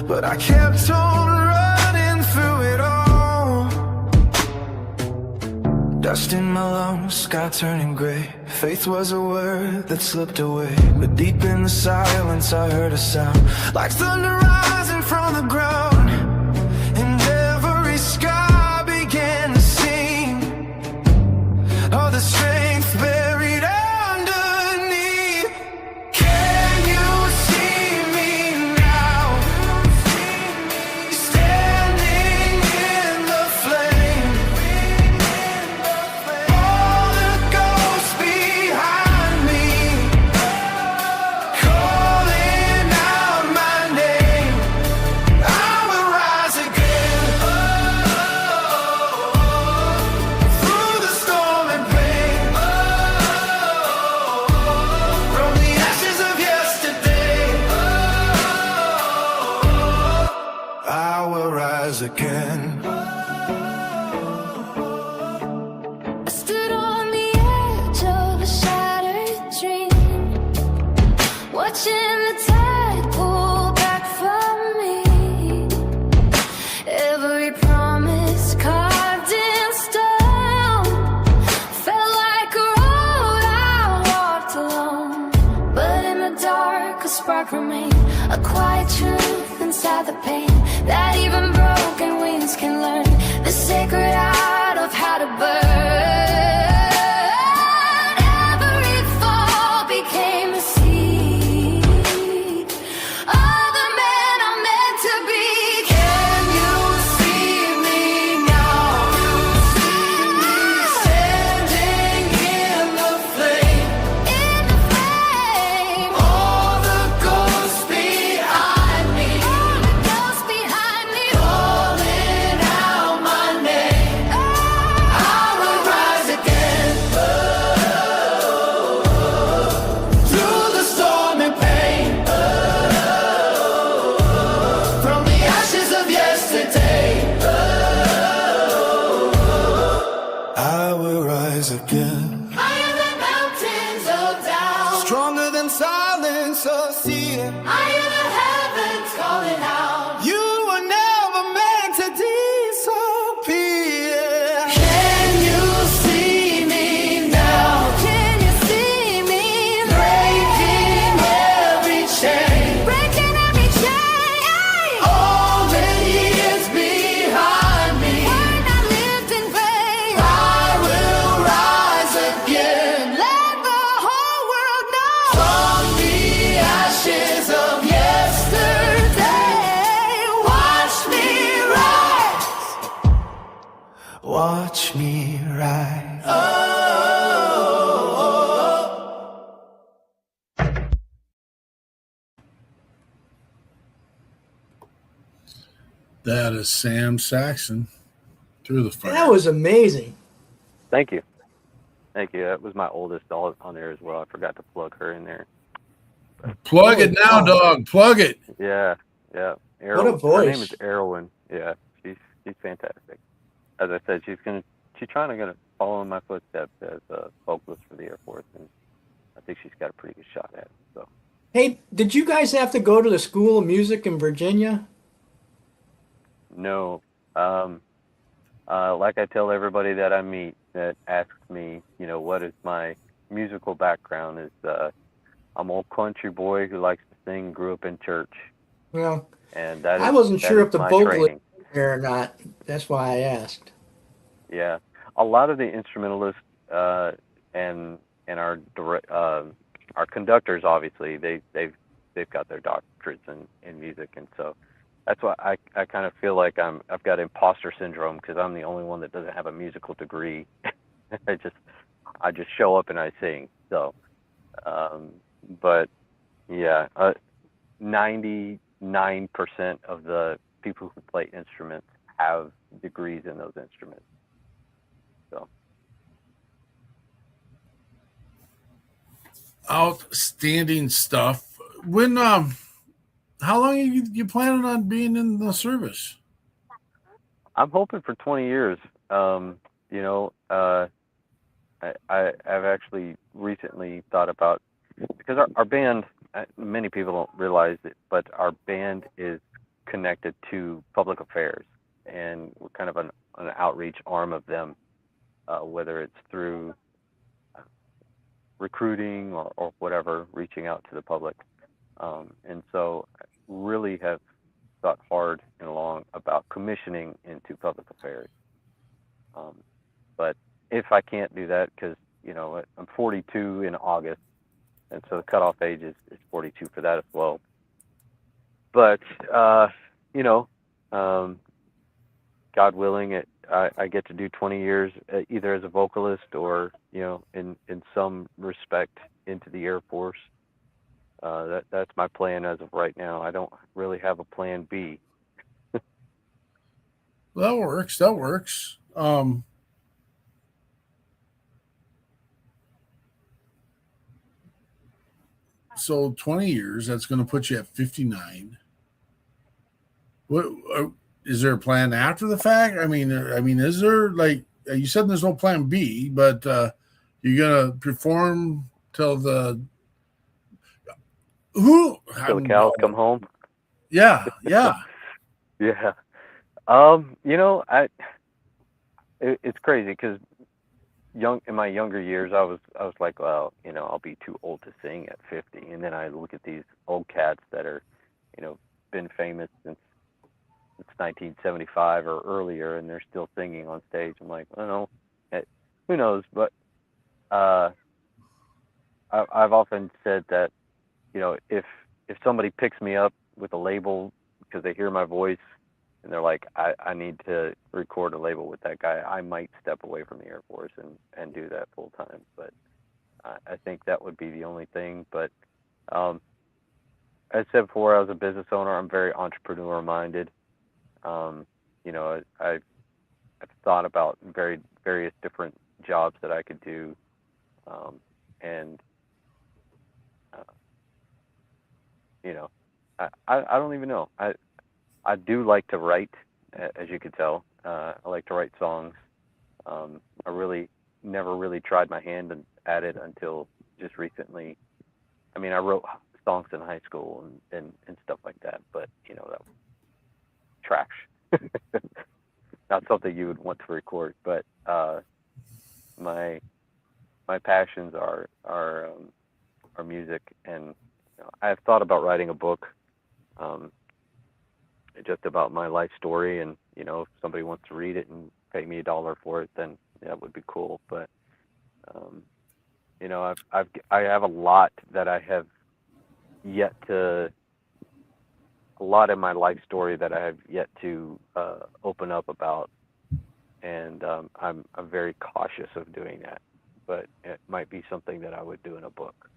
F: but I kept on running through it all. Dust in my lungs, sky turning gray. Faith was a word that slipped away, but deep in the silence I heard a sound, like thunder rising from the ground, and every sky began to sing of the strength buried underneath. Can you see me now, standing in the flame? All the ghosts behind me, calling out my name. I will rise again, through the storm and pain, from the ashes of yesterday. I will rise again. I stood on the edge of a shattered dream, watching the tide pull back from me. Every promise carved in stone felt like a road I walked alone. But in the dark, a spark remained, a quiet truth inside the pain, that even broken wings can learn the sacred art of how to burn. Every fall became a seed of the man I'm meant to be. Can you see me now, standing in the flame? All the ghosts behind me, calling out my name. I will rise again, through the storm and pain, from the ashes of yesterday. I will rise again, higher than mountains of doubt, stronger than silence of fear, higher than heavens calling out. You were never meant to disappear. Can you see me now? Can you see me breaking every chain? Breaking every chain. All the years behind me, when I lived in vain. I will rise again. Let the whole world know, from the ashes of yesterday. Watch me rise. Watch me rise. Oh.
A: That is Sam Saxon, Through the Fire.
D: That was amazing.
E: Thank you. Thank you. That was my oldest on there as well. I forgot to plug her in there.
A: Plug it now, dog. Plug it.
E: Yeah.
D: What a
E: Her name is
D: voice.
E: Erwin. Yeah, she's fantastic. As I said, she's trying to follow in my footsteps as a vocalist for the Air Force, and I think she's got a pretty good shot at it. So
D: Hey, did you guys have to go to the School of Music in Virginia?
E: no, like I tell everybody that I meet that asks me, what is my musical background, is I'm an old country boy who likes to sing, grew up in church,
D: Well,
E: and
D: I wasn't
E: that
D: sure
E: is
D: if the
E: my
D: vocalist
E: training.
D: was there or not. That's why I asked.
E: Yeah, a lot of the instrumentalists and our conductors, obviously they've got their doctorates in music, and so that's why I kind of feel like I've got imposter syndrome, because I'm the only one that doesn't have a musical degree. I just show up and I sing. So, but yeah, 99% of the people who play instruments have degrees in those instruments. So
A: Outstanding stuff. When how long are you planning on being in the service?
E: I'm hoping for 20 years. I've actually recently thought about, because our band, many people don't realize it, but our band is connected to public affairs, and we're kind of an outreach arm of them, whether it's through recruiting or whatever, reaching out to the public. And so I really have thought hard and long about commissioning into public affairs. But if I can't do that, because, I'm 42 in August, and so the cutoff age is 42 for that as well. But, God willing, I get to do 20 years either as a vocalist or, in some respect into the Air Force. That's my plan as of right now. I don't really have a plan B.
A: That works. That works. So 20 years, that's going to put you at 59. What is there a plan after the fact? I mean, is there, like you said, there's no plan B, but you're gonna perform till the
E: Till the cows come home.
A: Yeah.
E: Yeah. It's crazy, because in my younger years, I was like, well, I'll be too old to sing at 50, and then I look at these old cats that are, been famous since 1975 or earlier, and they're still singing on stage. I'm like, I don't know, who knows? But I've often said that, if somebody picks me up with a label because they hear my voice and they're like, I need to record a label with that guy, I might step away from the Air Force and do that full time. But I think that would be the only thing. But as I said before, I was a business owner. I'm very entrepreneur minded. I've thought about various different jobs that I could do, and I don't even know. I do like to write, as you could tell. I like to write songs. I really never really tried my hand at it until just recently. I mean, I wrote songs in high school and stuff like that, but that was trash. Not something you would want to record. But my passions are music, and I've thought about writing a book, just about my life story, and if somebody wants to read it and pay me $1 for it, then that would be cool. But I have a lot that I have yet to, a lot in my life story that I have yet to open up about, and I'm very cautious of doing that. But it might be something that I would do in a book,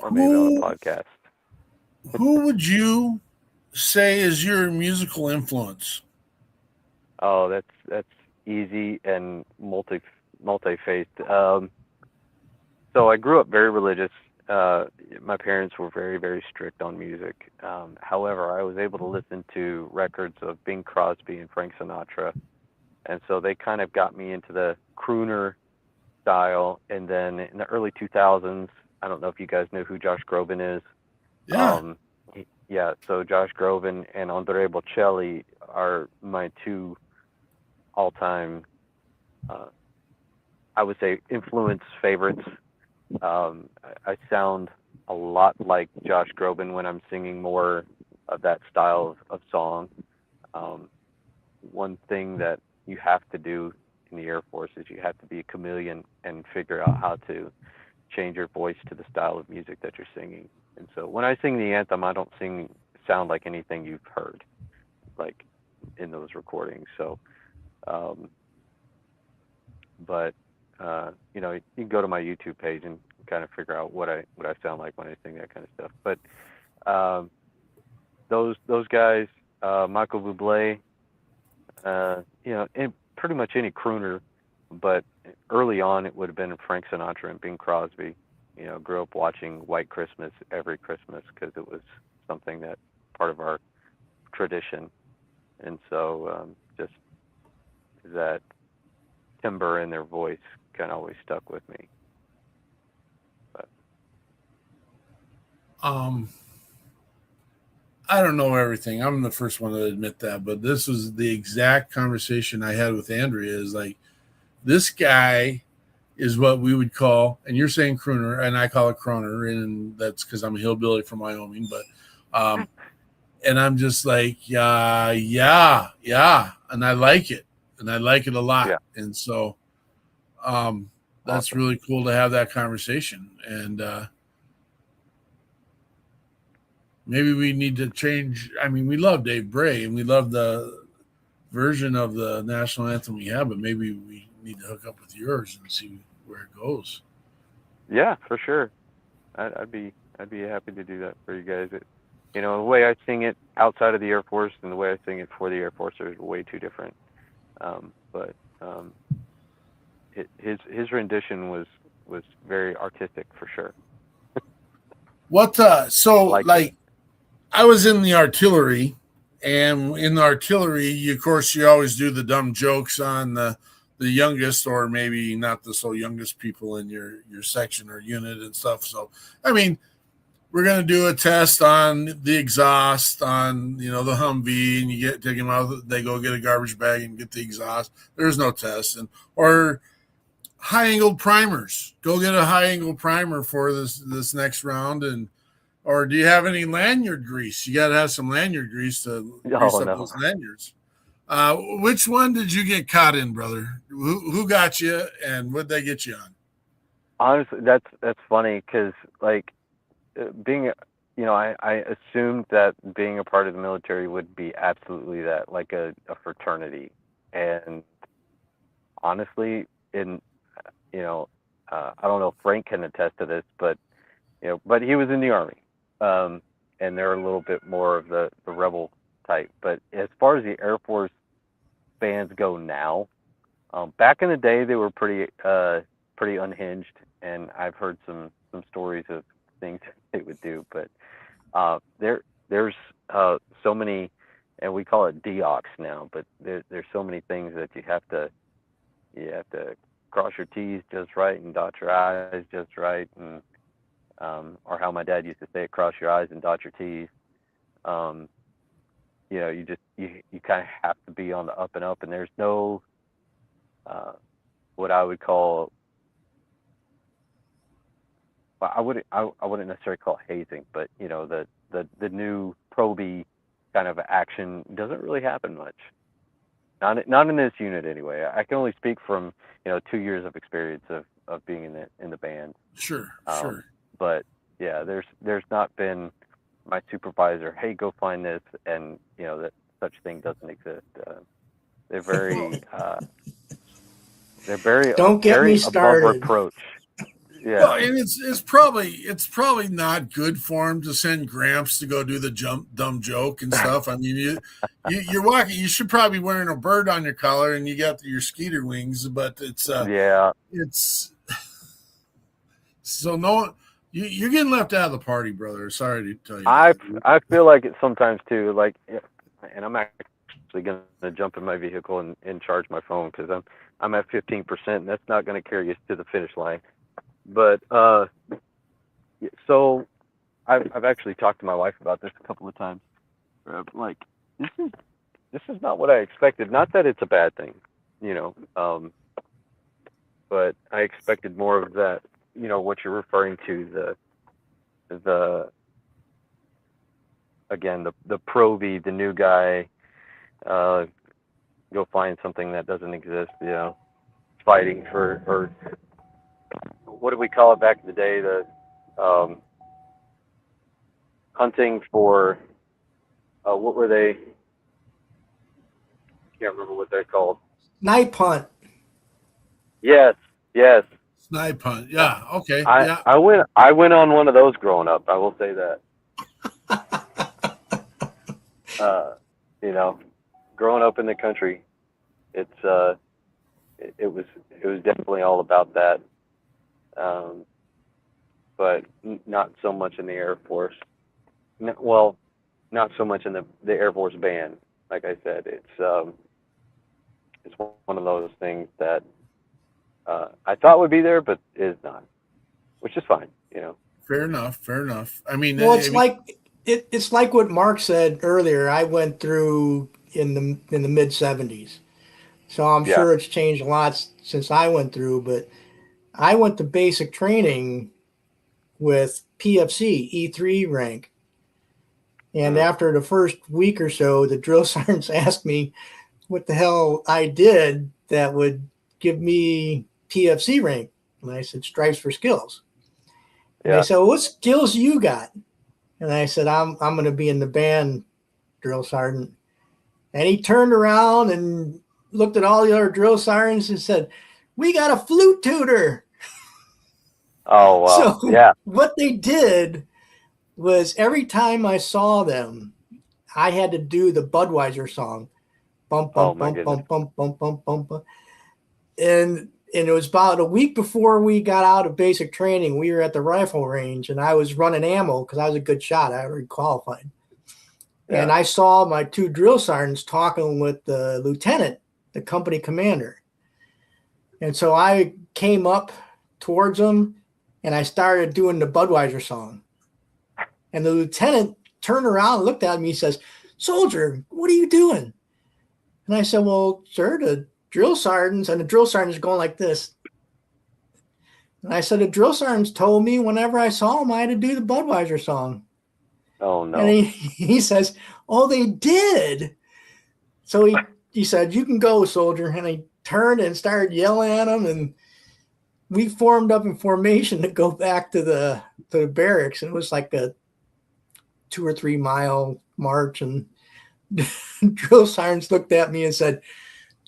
E: or maybe on a podcast.
A: Who would you say is your musical influence?
E: Oh, that's easy and multi-faith. So I grew up very religious. My parents were very, very strict on music. However, I was able to listen to records of Bing Crosby and Frank Sinatra, and so they kind of got me into the crooner style. And then in the early 2000s, I don't know if you guys know who Josh Groban is.
A: Yeah.
E: Yeah, so Josh Groban and Andrea Bocelli are my two all-time, I would say, influence favorites. I sound a lot like Josh Groban when I'm singing more of that style of song. One thing that you have to do in the Air Force is you have to be a chameleon and figure out how to change your voice to the style of music that you're singing. And so when I sing the anthem, I don't sound like anything you've heard, like in those recordings. So, but you know, you can go to my YouTube page and kind of figure out what I sound like when I sing that kind of stuff. But those guys, Michael Bublé, you know, and pretty much any crooner. But early on, it would have been Frank Sinatra and Bing Crosby. You know, grew up watching White Christmas every Christmas because it was something that part of our tradition. And so just that timbre in their voice kind of always stuck with me. But
A: I don't know everything. I'm the first one to admit that, but this was the exact conversation I had with Andrea. Is like, this guy is what we would call, and you're saying crooner, and I call it croner, and that's because I'm a hillbilly from Wyoming. But and I'm just like, yeah, and I like it, a lot.
E: Yeah.
A: And so that's
E: Awesome.
A: really cool to have that conversation. And maybe we need to change. I mean, we love Dave Bray and we love the version of the national anthem we have, but maybe we need to hook up with yours and see where it goes.
E: Yeah, for sure. I'd be happy to do that for you guys. You know, the way I sing it outside of the Air Force and the way I sing it for the Air Force are way too different. But his rendition was very artistic for sure.
A: What so like
E: it.
A: I was in the artillery, and in the artillery, of course, you always do the dumb jokes on the youngest, or maybe not the so youngest people in your section or unit and stuff. So, I mean, we're going to do a test on the exhaust on, you know, the Humvee, and you take them out, they go get a garbage bag and get the exhaust. There's no test. Or high angle primers, go get a high angle primer for this next round. Or do you have any lanyard grease? You got to have some lanyard grease to grease up those lanyards. Which one did you get caught in, brother? Who got you, and what'd they get you on?
E: Honestly, that's funny because, like, being, you know, I assumed that being a part of the military would be absolutely that, like a fraternity. And honestly, I don't know if Frank can attest to this, but he was in the Army, and they're a little bit more of the rebel type. But as far as the Air Force bands go now, back in the day they were pretty unhinged, and I've heard some stories of things they would do. But there's so many, and we call it deox now, but there's so many things that you have to cross your T's just right and dot your I's just right, and or how my dad used to say it, cross your I's and dot your T's. You kind of have to be on the up and up, and there's no what I would call, well, I wouldn't necessarily call it hazing, but the new proby kind of action doesn't really happen much. Not in this unit anyway. I can only speak from 2 years of experience of being in the band.
A: Sure.
E: But yeah, there's not been my supervisor, hey, go find this, and that such thing doesn't exist. They're very
D: don't get
E: very
D: me
E: above
D: started.
E: reproach. Yeah.
A: Well, and it's probably not good for him to send Gramps to go do the dumb joke and stuff. I mean, you're walking. You should probably be wearing a bird on your collar, and you got your skeeter wings. But
E: Yeah.
A: it's so no. You're getting left out of the party, brother. Sorry to tell you.
E: I feel like it sometimes too. Like, and I'm actually going to jump in my vehicle and charge my phone because I'm at 15%, and that's not going to carry us to the finish line. But so I've actually talked to my wife about this a couple of times. Like, this is not what I expected. Not that it's a bad thing, but I expected more of that. What you're referring to, the again, the probie, the new guy, go find something that doesn't exist, fighting for, or what did we call it back in the day? The hunting for, what were they? Can't remember what they're called.
D: Night punt.
E: Yes.
A: Snipe hunt. Yeah. Okay.
E: I
A: Yeah.
E: I went on one of those growing up. I will say that. Growing up in the country, it was definitely all about that. But not so much in the Air Force. Well, not so much in the Air Force band. Like I said, it's one of those things that I thought would be there, but is not, which is fine.
A: Fair enough. I mean,
D: Well, it's like what Mark said earlier. I went through in the mid '70s, so I'm
E: Yeah.
D: sure it's changed a lot since I went through. But I went to basic training with PFC E3 rank, and after the first week or so, the drill sergeants asked me what the hell I did that would give me PFC rank, and I said stripes for skills. And they said, well, what skills you got? And I said, I'm going to be in the band, drill sergeant. And he turned around and looked at all the other drill sergeants and said, we got a flute tutor.
E: Oh, wow.
D: So
E: Yeah.
D: what they did was every time I saw them, I had to do the Budweiser song. Bump,
E: Oh,
D: bump,
E: my
D: bump,
E: goodness.
D: bump, bump, bump, bump, bump. And it was about a week before we got out of basic training. We were at the rifle range, and I was running ammo because I was a good shot. I already qualified.
E: Yeah.
D: And I saw my two drill sergeants talking with the lieutenant, the company commander. And so I came up towards them, and I started doing the Budweiser song. And the lieutenant turned around and looked at me. He says, soldier, what are you doing? And I said, well, sir, the drill sergeants, and the drill sergeants going like this. And I said, the drill sergeants told me whenever I saw them, I had to do the Budweiser song.
E: Oh, no.
D: And he says, oh, they did. So he said, you can go, soldier. And he turned and started yelling at him. And we formed up in formation to go back to the barracks. And it was like a 2 or 3 mile march. And drill sergeants looked at me and said,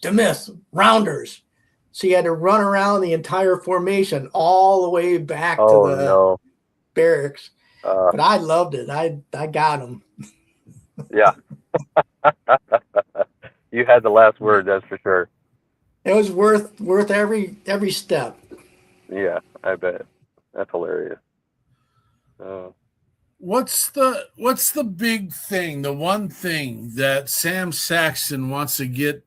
D: Demith, rounders. So you had to run around the entire formation all the way back to the barracks. But I loved it. I got him.
E: Yeah. You had the last word, that's for sure.
D: It was worth every step.
E: Yeah, I bet. That's hilarious.
A: What's the big thing, the one thing that Sam Saxon wants to get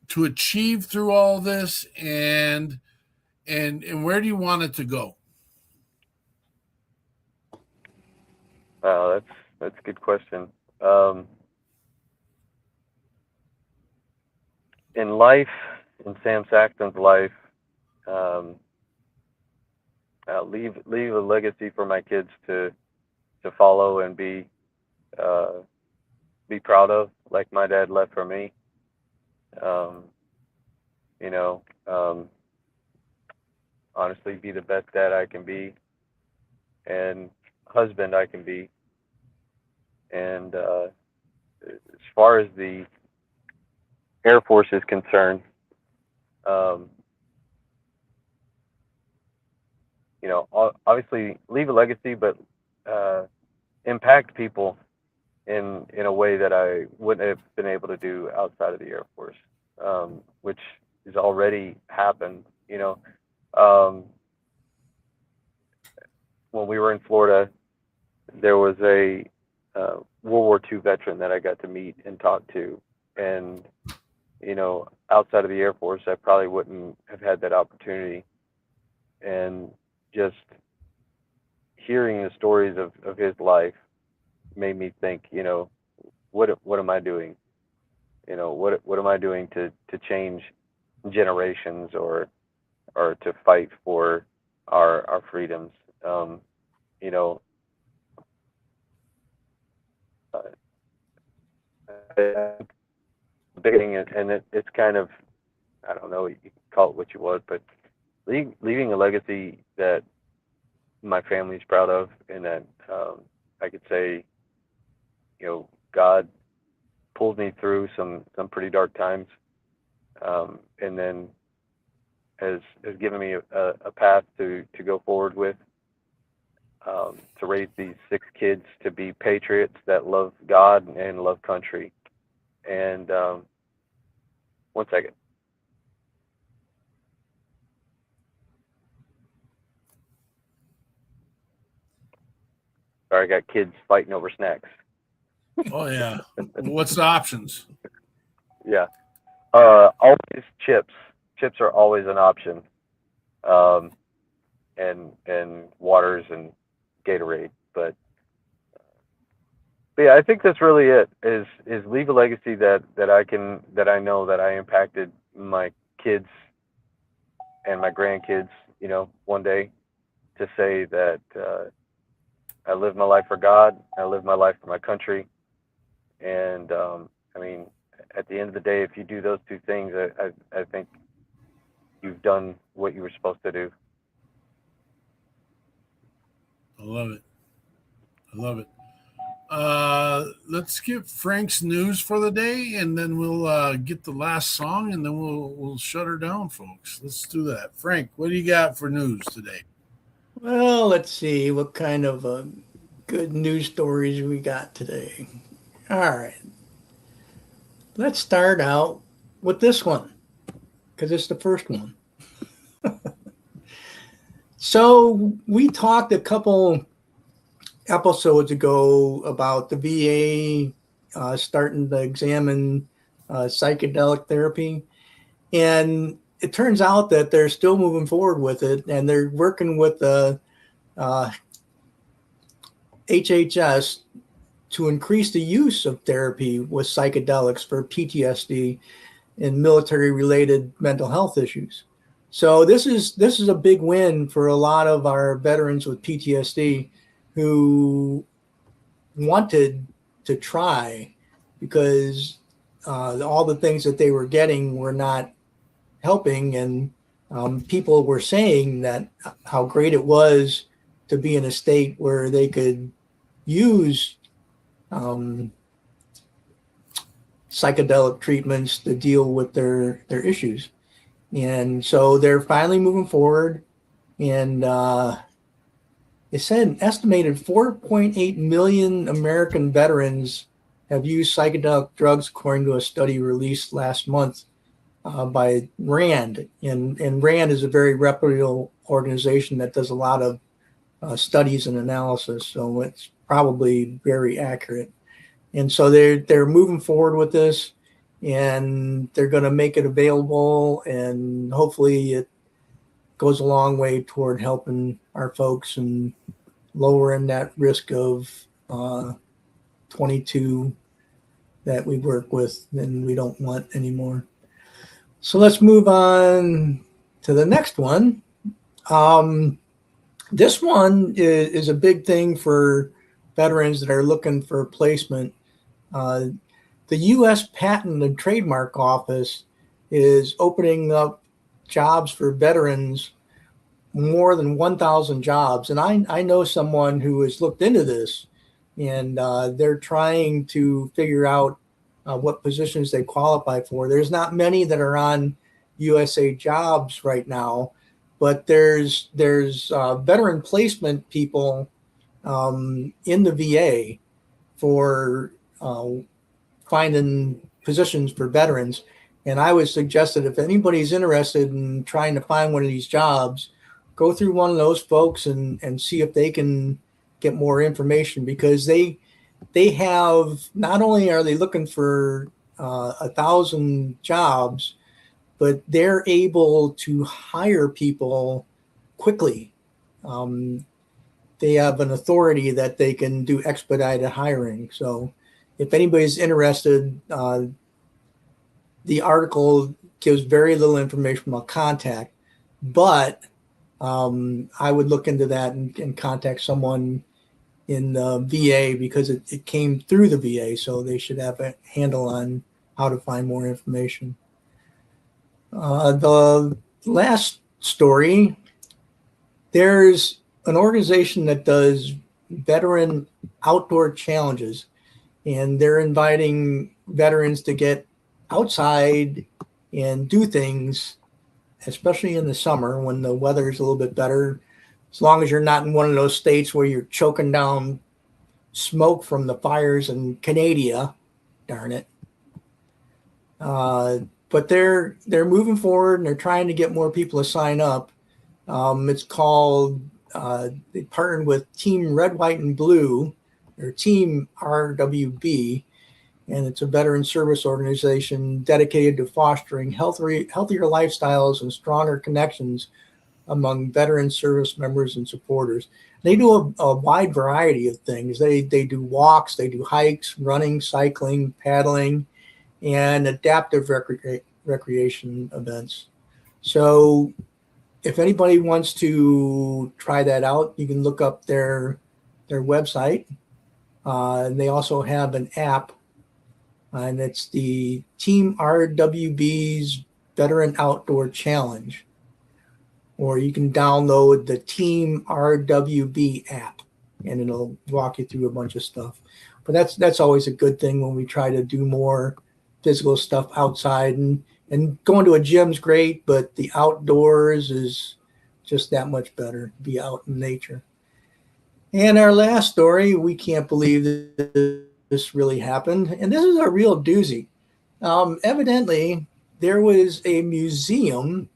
A: to achieve through all this, and where do you want it to go?
E: That's a good question. In life, in Sam Saxon's life, leave a legacy for my kids to follow and be proud of, like my dad left for me. Honestly, be the best dad I can be, and husband I can be. And as far as the Air Force is concerned, obviously leave a legacy, but impact people in a way that I wouldn't have been able to do outside of the Air Force, which has already happened. When we were in Florida, there was a World War II veteran that I got to meet and talk to, and outside of the Air Force, I probably wouldn't have had that opportunity. And just hearing the stories of his life made me think, what am I doing? What am I doing to change generations or to fight for our freedoms? Beginning, and it's kind of, I don't know, you can call it what you want, but leaving a legacy that my family's proud of, and that I could say, God pulled me through some pretty dark times, and then has given me a path to go forward with, to raise these 6 kids to be patriots that love God and love country. And one second. Sorry, I got kids fighting over snacks.
A: Oh yeah. What's the options?
E: Yeah. Always chips. Chips are always an option. And waters and Gatorade. But yeah, I think that's really it. Is leave a legacy that I know that I impacted my kids and my grandkids, one day, to say that I live my life for God, I live my life for my country. And at the end of the day, if you do those 2 things, I think you've done what you were supposed to do.
A: I love it. I love it. Let's get Frank's news for the day, and then we'll get the last song, and then we'll shut her down, folks. Let's do that. Frank, what do you got for news today?
D: Well, let's see what kind of good news stories we got today. All right. Let's start out with this one, because it's the first one. So we talked a couple episodes ago about the VA starting to examine psychedelic therapy. And it turns out that they're still moving forward with it, and they're working with the HHS to increase the use of therapy with psychedelics for PTSD and military-related mental health issues. So this is a big win for a lot of our veterans with PTSD who wanted to try, because all the things that they were getting were not helping, and people were saying that how great it was to be in a state where they could use psychedelic treatments to deal with their issues. And so they're finally moving forward, and it said an estimated 4.8 million American veterans have used psychedelic drugs, according to a study released last month by RAND. And RAND is a very reputable organization that does a lot of studies and analysis, so it's probably very accurate. And so they're moving forward with this, and they're going to make it available, and hopefully it goes a long way toward helping our folks and lowering that risk of 22 that we work with and we don't want anymore. So let's move on to the next one. This one is a big thing for veterans that are looking for placement. The U.S. Patent and Trademark Office is opening up jobs for veterans, more than 1,000 jobs. And I know someone who has looked into this, and they're trying to figure out what positions they qualify for. There's not many that are on USA Jobs right now, but there's veteran placement people in the VA for finding positions for veterans. And I would suggest that if anybody's interested in trying to find one of these jobs, go through one of those folks and see if they can get more information, because they have, not only are they looking for 1,000 jobs, but they're able to hire people quickly. They have an authority that they can do expedited hiring. So if anybody's interested, the article gives very little information about contact, but I would look into that and contact someone in the VA, because it came through the VA, so they should have a handle on how to find more information. The last story, there's an organization that does veteran outdoor challenges, and they're inviting veterans to get outside and do things, especially in the summer when the weather is a little bit better, as long as you're not in one of those states where you're choking down smoke from the fires in Canada, darn it. But they're moving forward, and they're trying to get more people to sign up. It's called, they partnered with Team Red, White, and Blue, or Team RWB, and it's a veteran service organization dedicated to fostering healthier lifestyles and stronger connections among veteran service members and supporters. They do a wide variety of things. They do walks, they do hikes, running, cycling, paddling, and adaptive recreation events. So if anybody wants to try that out, you can look up their website. And they also have an app, and it's the Team RWB's Veteran Outdoor Challenge. Or you can download the Team RWB app, and it'll walk you through a bunch of stuff. But that's always a good thing when we try to do more physical stuff outside. And going to a gym's great, but the outdoors is just that much better, be out in nature. And our last story, we can't believe that this really happened. And this is a real doozy. Evidently, there was a museum,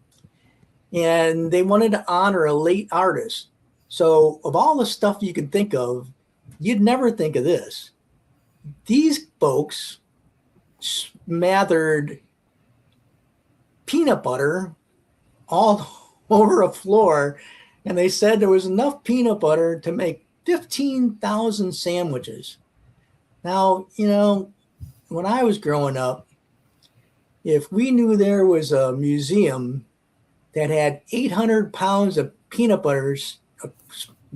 D: and they wanted to honor a late artist. So of all the stuff you could think of, you'd never think of this. These folks smothered peanut butter all over a floor, and they said there was enough peanut butter to make 15,000 sandwiches. Now, when I was growing up, if we knew there was a museum that had 800 pounds of peanut butter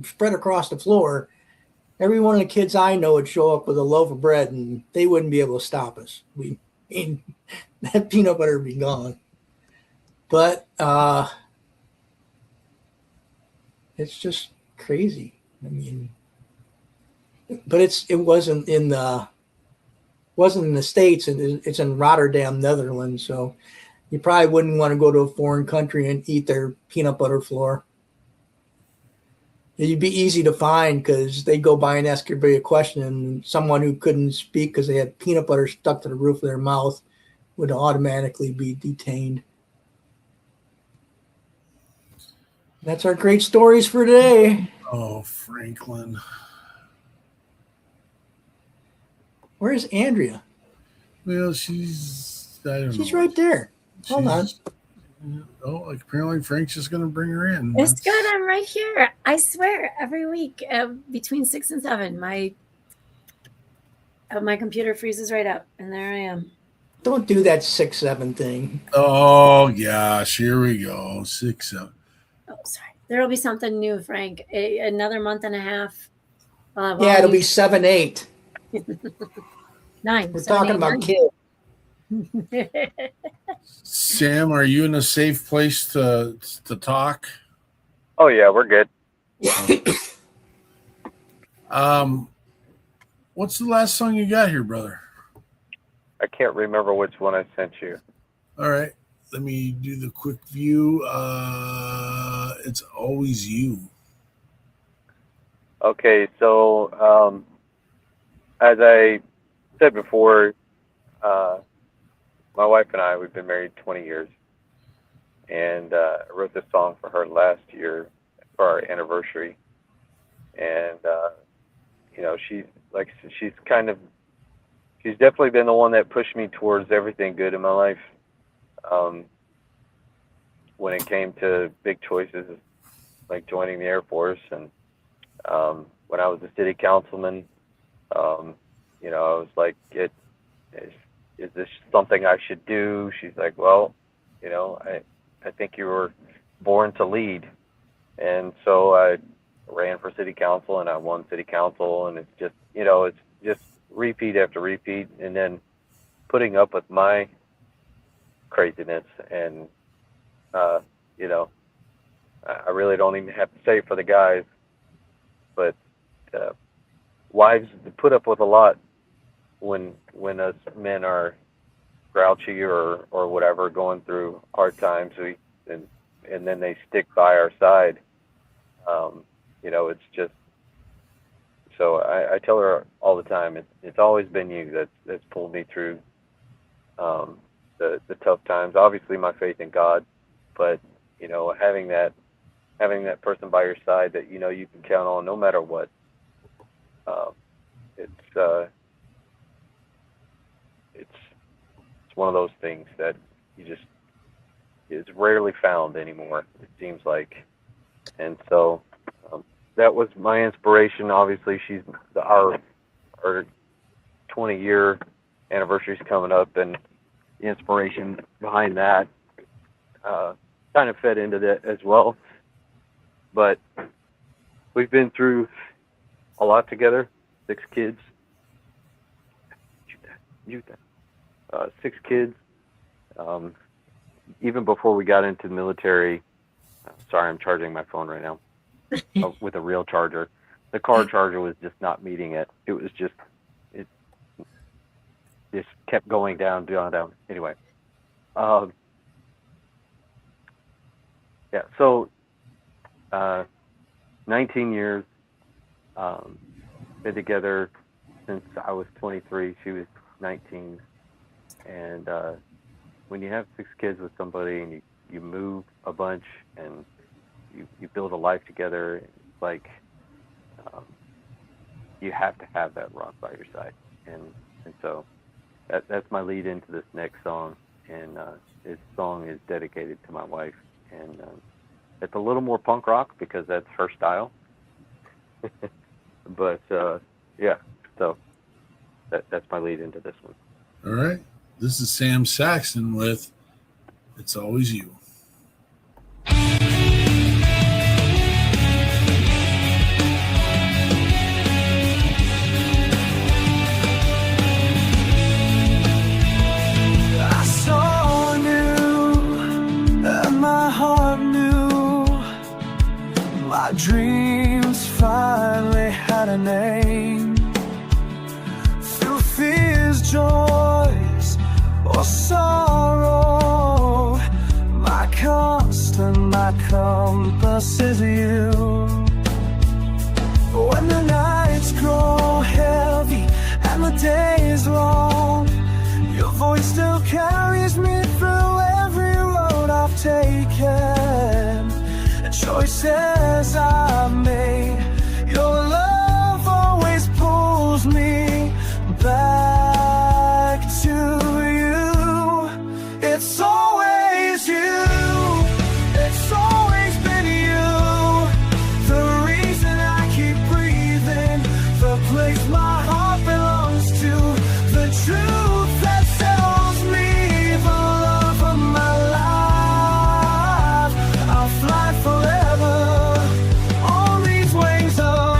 D: spread across the floor, every one of the kids I know would show up with a loaf of bread, and they wouldn't be able to stop us. That peanut butter would be gone. But it's just crazy. I mean, but it wasn't in the States. It's in Rotterdam, Netherlands. So you probably wouldn't want to go to a foreign country and eat their peanut butter floor. It'd be easy to find, because they go by and ask everybody a question, and someone who couldn't speak because they had peanut butter stuck to the roof of their mouth would automatically be detained. That's our great stories for today.
A: Oh, Franklin.
D: Where's Andrea?
A: Well, she's
D: right there. Hold on.
A: Oh, like apparently Frank's just going to bring her in.
C: It's good. I'm right here. I swear, every week between 6 and 7, my computer freezes right up, and there I am.
D: Don't do that 6-7 thing.
A: Oh gosh, here we go. 6-7.
C: Oh, sorry. There will be something new, Frank. Another month and a half.
D: Yeah, it'll be 7-8.
C: 9.
D: We're talking about kids.
A: Sam, are you in a safe place to talk?
E: Oh yeah, we're good.
A: What's the last song you got here, brother?
E: I can't remember which one I sent you.
A: All right, let me do the quick view. It's Always You?
E: Okay, so as I said before, my wife and I, we've been married 20 years, and I wrote this song for her last year for our anniversary, and you know, she's definitely been the one that pushed me towards everything good in my life. When it came to big choices like joining the Air Force, and when I was a city councilman, you know, I was like, is this something I should do? She's like, well, you know, I think you were born to lead. And so I ran for city council, and I won city council, and it's just, you know, it's just repeat after repeat, and then putting up with my craziness. And you know, I really don't even have to say for the guys, but wives put up with a lot when us men are grouchy or whatever, going through hard times. And then they stick by our side. You know, it's just, so I tell her all the time, it's always been you that's pulled me through the tough times. Obviously my faith in God, but you know, having that person by your side that, you know, you can count on no matter what. It's one of those things that you just, is rarely found anymore, it seems like. And so that was my inspiration. Obviously, she's our 20-year anniversary is coming up, and the inspiration behind that kind of fed into that as well. But we've been through a lot together. 6 kids. 6 kids. Even before we got into the military, sorry, I'm charging my phone right now with a real charger. The car charger was just not meeting it. It was just, it just kept going down. Anyway, yeah. So, 19 years, been together since I was 23. She was 19, and when you have 6 kids with somebody, and you move a bunch, and you build a life together, it's like you have to have that rock by your side, and so that's my lead into this next song, and this song is dedicated to my wife, and it's a little more punk rock because that's her style, but yeah, so that's my lead into this one.
A: All right. This is Sam Saxon with It's Always You.
F: I saw you, and my heart knew my dreams finally had a name. Through fears, joys, or sorrow, my constant, my compass is you. When the nights grow heavy and the days long, your voice still carries me through every road I've taken, the choices I've made. Your love always pulls me back to you. It's always you. It's always been you. The reason I keep breathing, the place my heart belongs to, the truth that tells me the love of my life. I'll fly forever on these wings of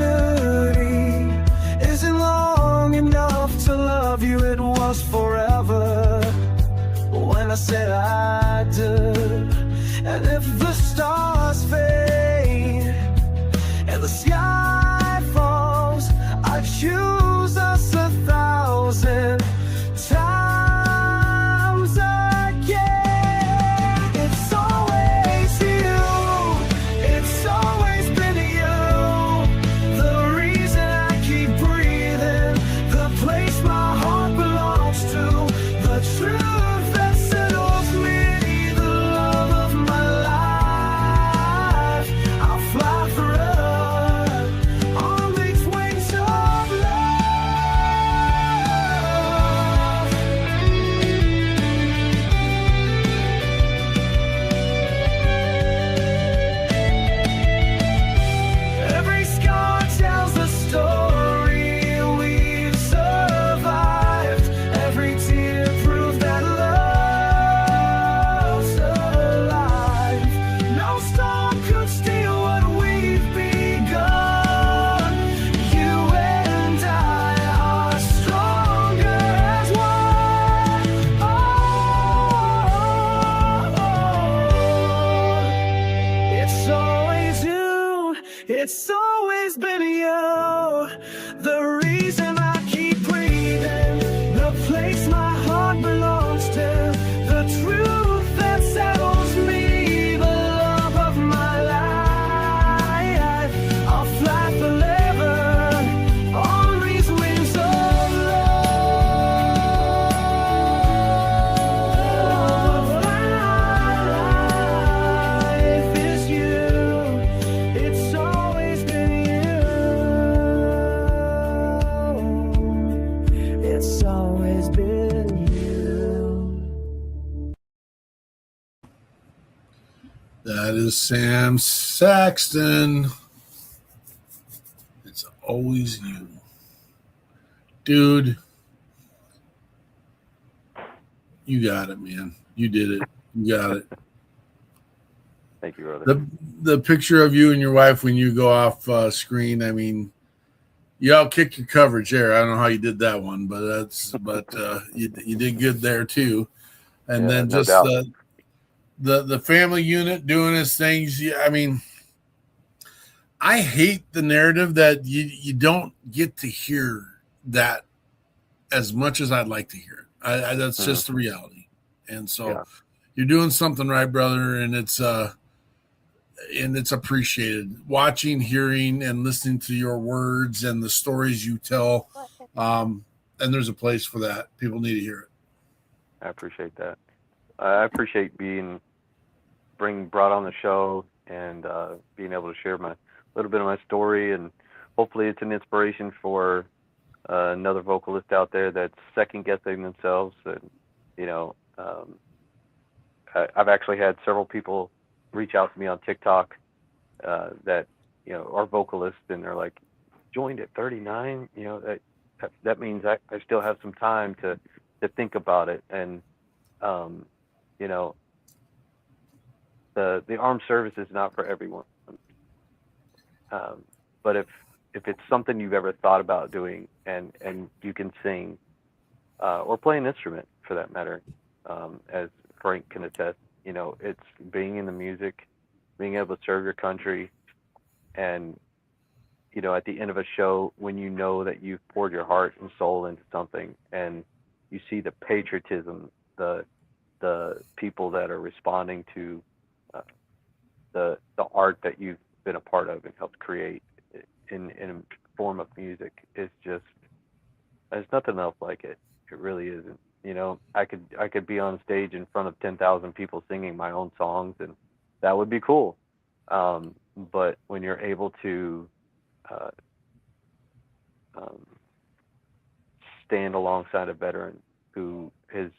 F: eternity isn't long enough to love you. It was forever when I said I do. And if the stars fade and the sky It's always been you, the reason I keep breathing, the place my heart belongs to, the truth that settles me, the love of my life. I'll fly forever on these wings of love. Life is you. It's always been you. It's always been you.
A: That is Sam Saxton. It's always you. Dude, you got it, man. You did it. You got it.
E: Thank you, brother.
A: The picture of you and your wife when you go off screen, I mean, you outkicked your coverage there. I don't know how you did that one, but you did good there too. And
E: Yeah,
A: then
E: no
A: just
E: doubt.
A: the family unit doing its things. I mean, I hate the narrative that you don't get to hear that as much as I'd like to hear it. That's just the reality. And so
E: Yeah.
A: you're doing something right, brother, and it's appreciated. Watching, hearing, and listening to your words and the stories you tell. And there's a place for that. People need to hear it.
E: I appreciate that. I appreciate being brought on the show and being able to share a little bit of my story, and hopefully it's an inspiration for another vocalist out there that's second guessing themselves. And I've actually had several people reach out to me on TikTok that are vocalists, and they're like, joined at 39. That means I still have some time to think about it. And the armed service is not for everyone. But if it's something you've ever thought about doing, and you can sing or play an instrument for that matter, as Frank can attest, it's being in the music, being able to serve your country, and at the end of a show, when you know that you've poured your heart and soul into something, and you see the patriotism, the people that are responding to the art that you've been a part of and helped create in a form of music, is just, there's nothing else like it. It really isn't. I could be on stage in front of 10,000 people singing my own songs, and that would be cool. But when you're able to stand alongside a veteran who is,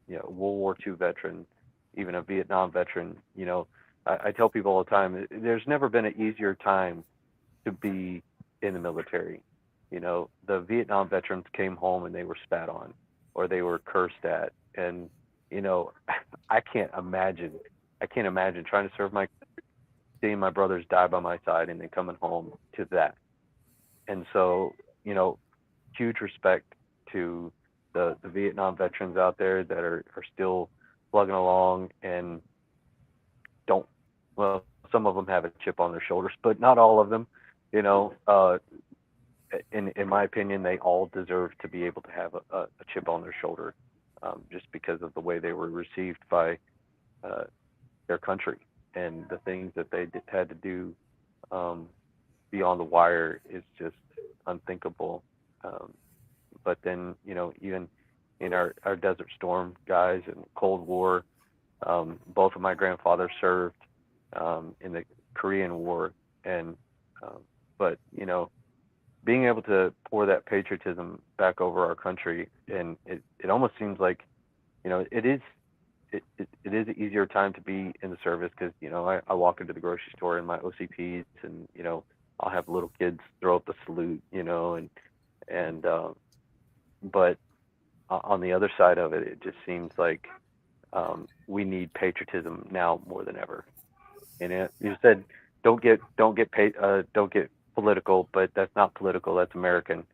E: World War II veteran, even a Vietnam veteran, I tell people all the time, there's never been an easier time to be in the military. The Vietnam veterans came home and they were spat on, or they were cursed at, and I can't imagine trying to serve seeing my brothers die by my side and then coming home to that. And so, huge respect to the Vietnam veterans out there that are still plugging along and some of them have a chip on their shoulders, but not all of them. In my opinion, they all deserve to be able to have a chip on their shoulder, just because of the way they were received by their country, and the things that they had to do beyond the wire is just unthinkable. But then, even in our Desert Storm guys and Cold War, both of my grandfathers served in the Korean War, and but being able to pour that patriotism back over our country, and it almost seems like it is an easier time to be in the service, because I walk into the grocery store in my OCPs, and I'll have little kids throw up the salute, and but on the other side of it, it just seems like we need patriotism now more than ever. And you said don't get political, but that's not political. That's American,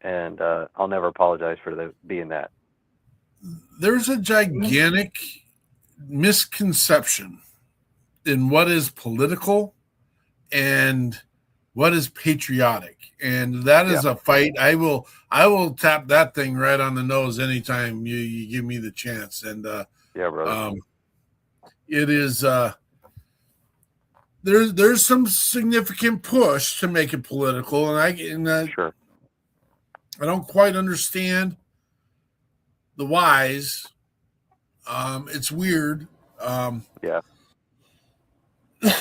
E: and I'll never apologize for being that.
A: There's a gigantic misconception in what is political and what is patriotic? And that is a fight. I will tap that thing right on the nose anytime you give me the chance. And
E: brother.
A: It is there's some significant push to make it political, and
E: Sure.
A: I don't quite understand the whys. It's weird.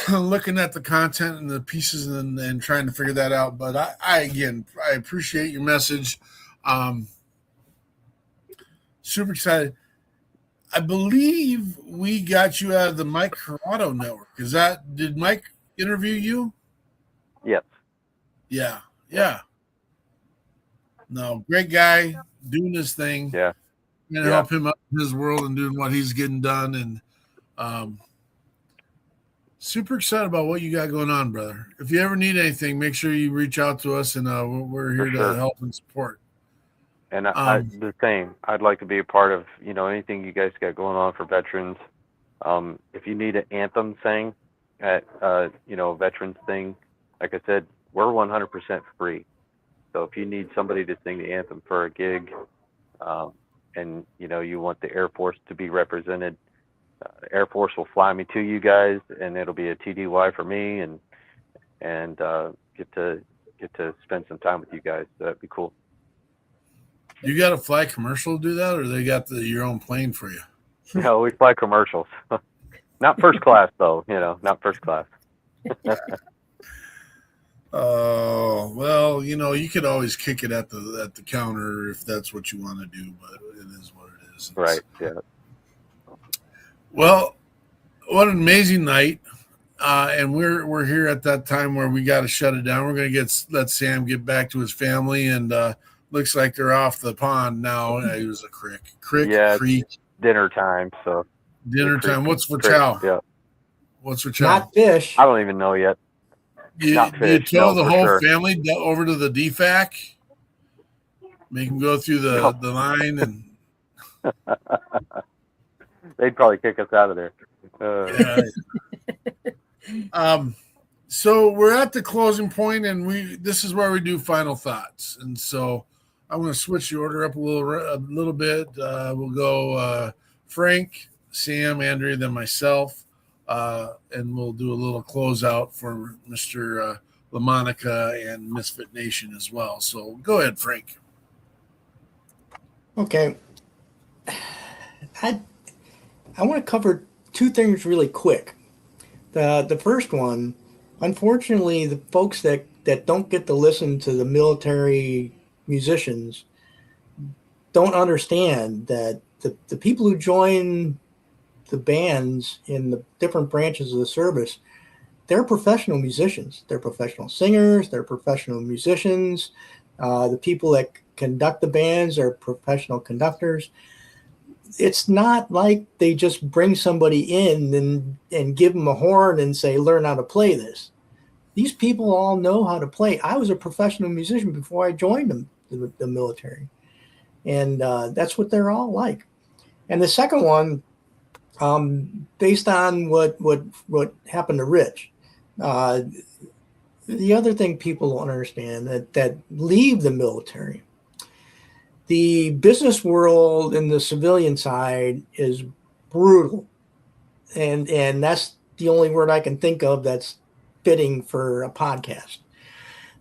A: Looking at the content and the pieces and trying to figure that out. But I appreciate your message. Super excited. I believe we got you out of the Mike Corrado network. Did Mike interview you?
E: Yes.
A: Yeah. No, great guy doing his thing.
E: Yeah.
A: Gonna help him up in his world and doing what he's getting done. And super excited about what you got going on, brother. If you ever need anything, make sure you reach out to us, and we're here to help and support.
E: And the same. I'd like to be a part of anything you guys got going on for veterans. If you need an anthem sang at a veterans thing, like I said, we're 100% free. So if you need somebody to sing the anthem for a gig, and you want the Air Force to be represented, Air Force will fly me to you guys, and it'll be a TDY for me, and get to spend some time with you guys. So that'd be cool.
A: You got to fly commercial to do that, or they got your own plane for you?
E: No, we fly commercials. Not first class, though. Not first class.
A: Oh, well, you could always kick it at the counter if that's what you want to do, but it is what it is.
E: Right. Yeah.
A: Well, what an amazing night. And we're here at that time where we got to shut it down. We're going to let Sam get back to his family, and looks like they're off the pond now. It was a creek.
E: It's dinner time. So
A: dinner time. What's for chow?
E: Yeah.
A: What's for chow?
D: Not fish.
E: I don't even know yet.
A: You tell the whole family over to the DFAC, make them go through the line, and
E: they'd probably kick us out of there.
A: So we're at the closing point, and this is where we do final thoughts. And so I'm going to switch the order up a little bit. We'll go Frank, Sam, Andrea, then myself. And we'll do a little closeout for Mr. LaMonica and MisFitNation as well. So go ahead, Frank.
D: Okay. I want to cover two things really quick. The first one, unfortunately, the folks that don't get to listen to the military musicians don't understand that the people who join the bands in the different branches of the service, they're professional musicians. They're professional singers. They're professional musicians. The people that conduct the bands are professional conductors. It's not like they just bring somebody in and give them a horn and say, learn how to play this. These people all know how to play. I was a professional musician before I joined the military. And that's what they're all like. And the second one, based on what happened to Rich, the other thing people don't understand that leave the military, the business world and the civilian side is brutal, and that's the only word I can think of that's fitting for a podcast.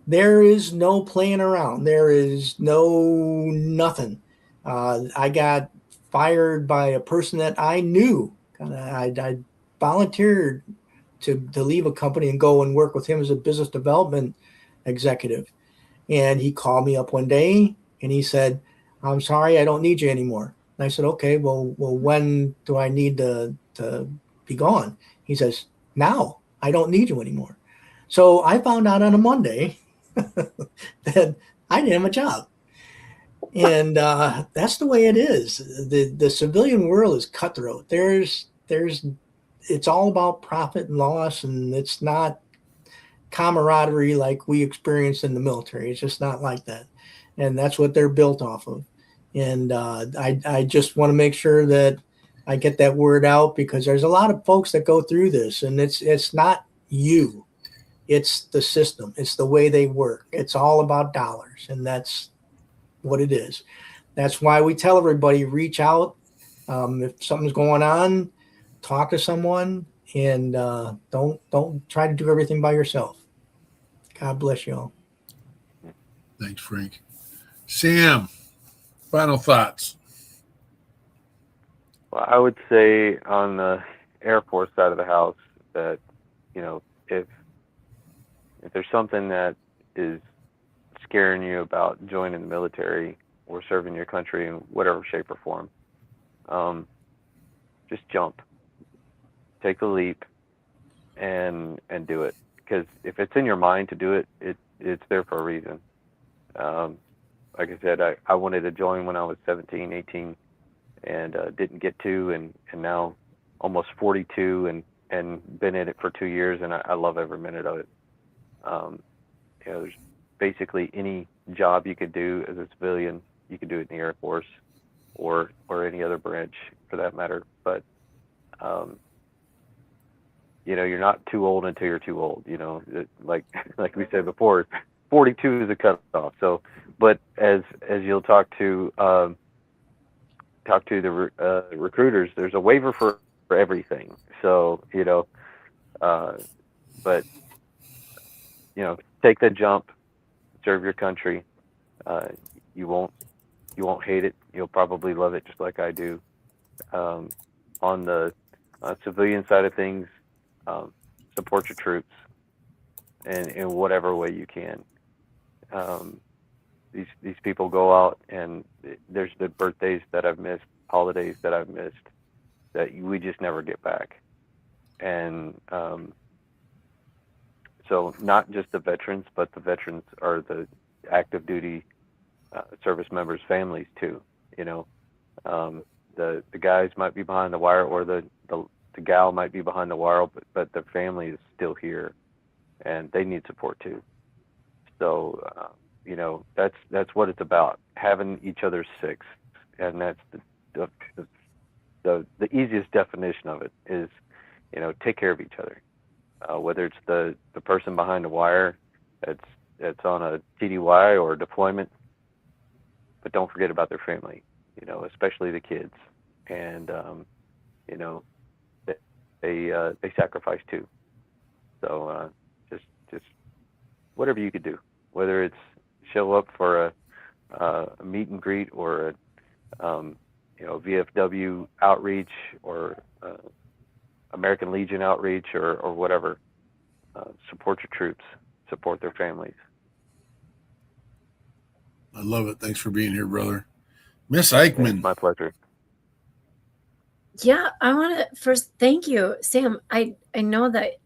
D: There is no playing around. There is nothing. I got fired by a person that I knew. I volunteered to leave a company and go and work with him as a business development executive. And he called me up one day and he said, I'm sorry, I don't need you anymore. And I said, okay, well, when do I need to be gone? He says, now, I don't need you anymore. So I found out on a Monday that I didn't have a job. And that's the way it is. The civilian world is cutthroat. It's all about profit and loss, and it's not camaraderie like we experienced in the military. It's just not like that. And that's what they're built off of. And I just want to make sure that I get that word out, because there's a lot of folks that go through this, and it's not you. It's the system. It's the way they work. It's all about dollars, and that's what it is. That's why we tell everybody, reach out. If something's going on, talk to someone, and don't try to do everything by yourself. God bless you all.
A: Thanks, Frank. Sam, final thoughts.
E: Well, I would say on the Air Force side of the house that, if there's something that is scaring you about joining the military or serving your country in whatever shape or form, just jump, take the leap, and do it. Because if it's in your mind to do it, it's there for a reason. Like I said, I wanted to join when I was 17, 18, and didn't get to, and now almost 42, and been in it for 2 years, and I love every minute of it. There's basically any job you could do as a civilian, you could do it in the Air Force or any other branch for that matter. But you're not too old until you're too old. Like we said before, 42 is a cutoff. So, but as you'll talk to the recruiters, there's a waiver for everything. So but take the jump, serve your country. You won't hate it. You'll probably love it just like I do. On the civilian side of things, support your troops in whatever way you can. These people go out, and there's the birthdays that I've missed, holidays that I've missed, that we just never get back. And so not just the veterans, but the veterans are the active duty service members' families too. The guys might be behind the wire, or the gal might be behind the wire, but their family is still here, and they need support too. So that's what it's about, having each other's six, and that's the easiest definition of it is, take care of each other. Whether it's the person behind the wire that's on a TDY or a deployment, but don't forget about their family, especially the kids. And, they sacrifice too. So just whatever you could do, whether it's show up for a meet and greet, or VFW outreach, or American Legion outreach, or whatever. Support your troops, support their families.
A: I love it. Thanks for being here, brother. Miss Eichmann.
E: It's my pleasure.
C: Yeah, I want to first thank you, Sam. I know that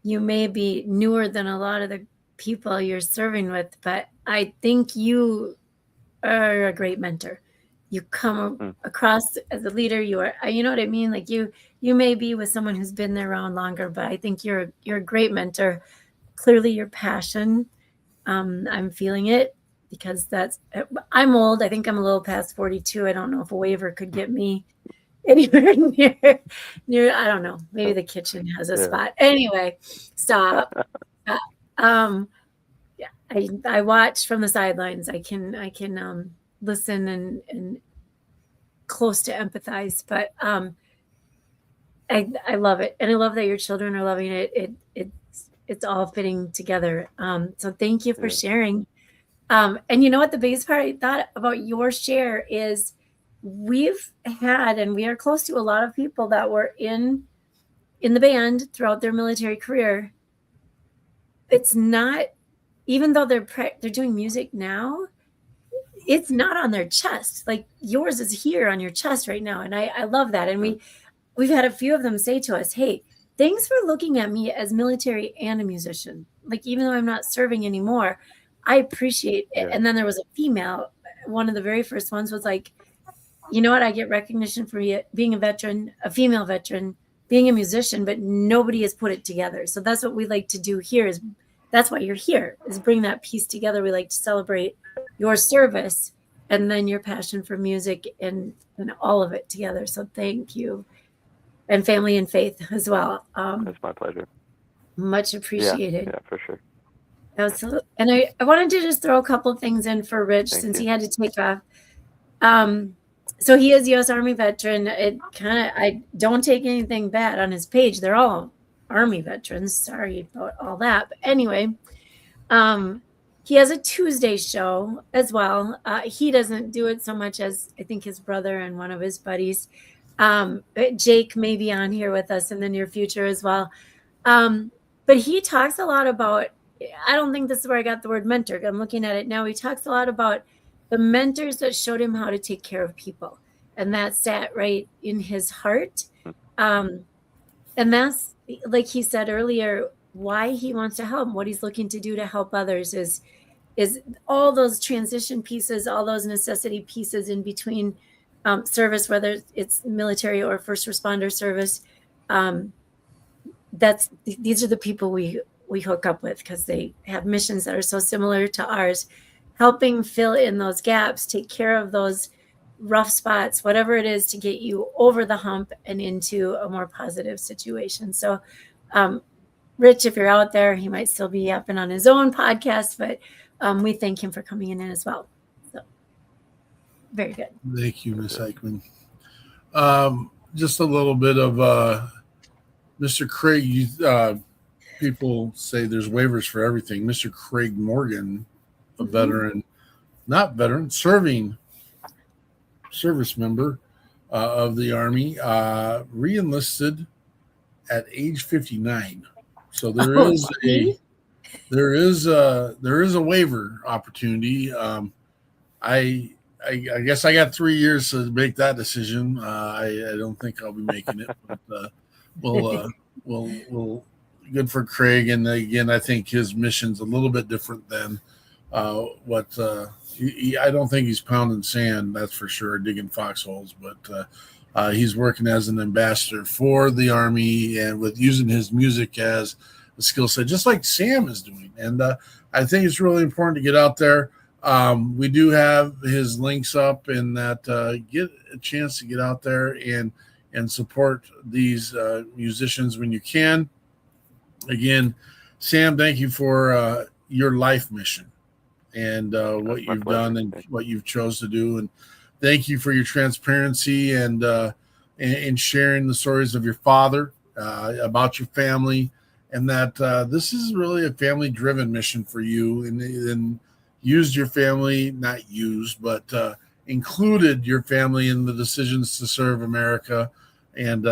C: you may be newer than a lot of the people you're serving with, but I think you are a great mentor. You come across as a leader. You are, you know what I mean? Like you may be with someone who's been there around longer, but I think you're a great mentor. Clearly your passion. I'm feeling it, because I'm old. I think I'm a little past 42. I don't know if a waiver could get me anywhere near, I don't know. Maybe the kitchen has a spot. Anyway, stop. Yeah, I watch from the sidelines. I can listen and close to empathize, but I love it, and I love that your children are loving it. It's all fitting together. So thank you for sharing. And you know what, the biggest part I thought about your share is we've had, and we are close to a lot of people that were in the band throughout their military career. It's not, even though they're doing music now, it's not on their chest. Like yours is here on your chest right now. And I love that. And we've had a few of them say to us, hey, thanks for looking at me as military and a musician. Like, even though I'm not serving anymore, I appreciate it. And then there was a female, one of the very first ones was like, you know what? I get recognition for being a veteran, a female veteran, being a musician, but nobody has put it together. So that's what we like to do here, is that's why you're here, is bring that piece together. We like to celebrate your service and then your passion for music and all of it together. So thank you. And family and faith as well.
E: It's my pleasure.
C: Much appreciated.
E: Yeah, for sure.
C: Absolutely. And I wanted to just throw a couple things in for Rich since he had to take off. So he is U.S. Army veteran. I don't take anything bad on his page. They're all Army veterans. Sorry about all that. But anyway, he has a Tuesday show as well. He doesn't do it so much as I think his brother and one of his buddies. Jake may be on here with us in the near future as well. But he talks a lot about, I don't think this is where I got the word mentor. I'm looking at it now. He talks a lot about the mentors that showed him how to take care of people. And that sat right in his heart. And that's, like he said earlier, why he wants to help, what he's looking to do to help others is all those transition pieces, all those necessity pieces in between service, whether it's military or first responder service. These are the people we hook up with because they have missions that are so similar to ours, helping fill in those gaps, take care of those rough spots, whatever it is to get you over the hump and into a more positive situation. So, Rich, if you're out there, he might still be up and on his own podcast, but we thank him for coming in as well. So, very good.
A: Thank you, Ms. Eichmann. Just a little bit of Mr. Craig. People say there's waivers for everything. Mr. Craig Morgan, a veteran, not veteran, serving service member of the Army, re-enlisted at age 59. So there is a waiver opportunity. I guess I got 3 years to make that decision. I don't think I'll be making it, but we'll good for Craig. And again, I think his mission's a little bit different than what I don't think he's pounding sand, that's for sure, digging foxholes, but he's working as an ambassador for the Army and with using his music as a skill set, just like Sam is doing. And I think it's really important to get out there. We do have his links up, and that get a chance to get out there and support these musicians when you can. Again, Sam, thank you for your life mission and what you've done and what you've chose to do. And thank you for your transparency and sharing the stories of your father, about your family, and that this is really a family-driven mission for you, and used your family, not used, but included your family in the decisions to serve America. And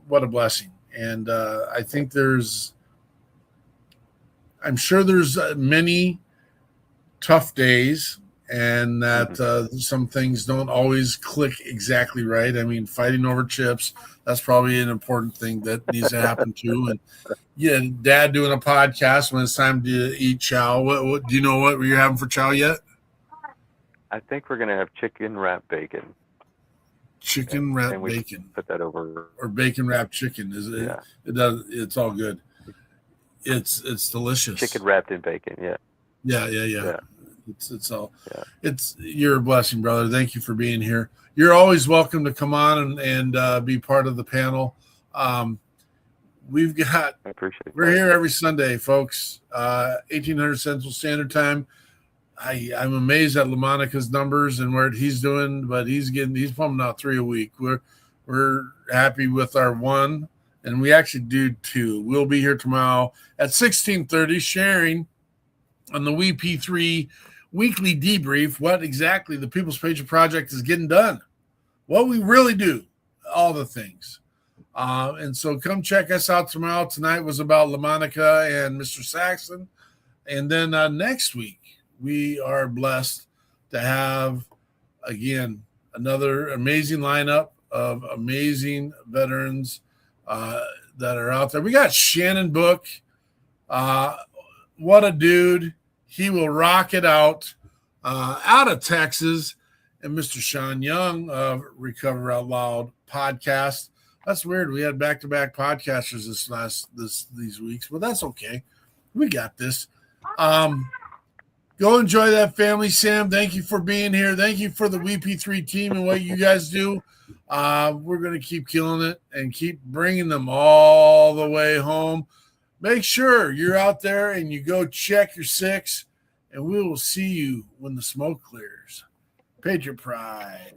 A: what a blessing. And I think I'm sure there's many tough days, and that some things don't always click exactly right. I mean, fighting over chips, that's probably an important thing that needs to happen too. And yeah, Dad doing a podcast when it's time to eat chow. What do you know what you're having for chow yet?
E: I think we're gonna have chicken wrapped bacon.
A: Chicken wrapped bacon.
E: Put that over,
A: or bacon wrapped chicken. Is it? Yeah. It does. It's all good. It's delicious.
E: Chicken wrapped in bacon. Yeah.
A: Yeah. It's all. Yeah. You're a blessing, brother. Thank you for being here. You're always welcome to come on and be part of the panel. We've got.
E: I appreciate it.
A: We're here every Sunday, folks. 1800 Central Standard Time. I'm amazed at LaMonica's numbers and what he's doing, but he's pumping out 3 a week. We're happy with our one, and we actually do 2. We'll be here tomorrow at 16:30, sharing on the WP3 weekly debrief what exactly the People's Patriot Project is getting done, what we really do, all the things. And so come check us out tomorrow. Tonight was about LaMonica and Mr. Saxon. And then next week, we are blessed to have, again, another amazing lineup of amazing veterans that are out there. We got Shannon Book. What a dude. He will rock it out of Texas. And Mr. Sean Young of Recover Out Loud podcast. That's weird. We had back-to-back podcasters these weeks. Well, that's okay. We got this. Go enjoy that family, Sam. Thank you for being here. Thank you for the WP3 team and what you guys do. We're going to keep killing it and keep bringing them all the way home. make sure you're out there and you go check your six, and we will see you when the smoke clears. Patriot Pride.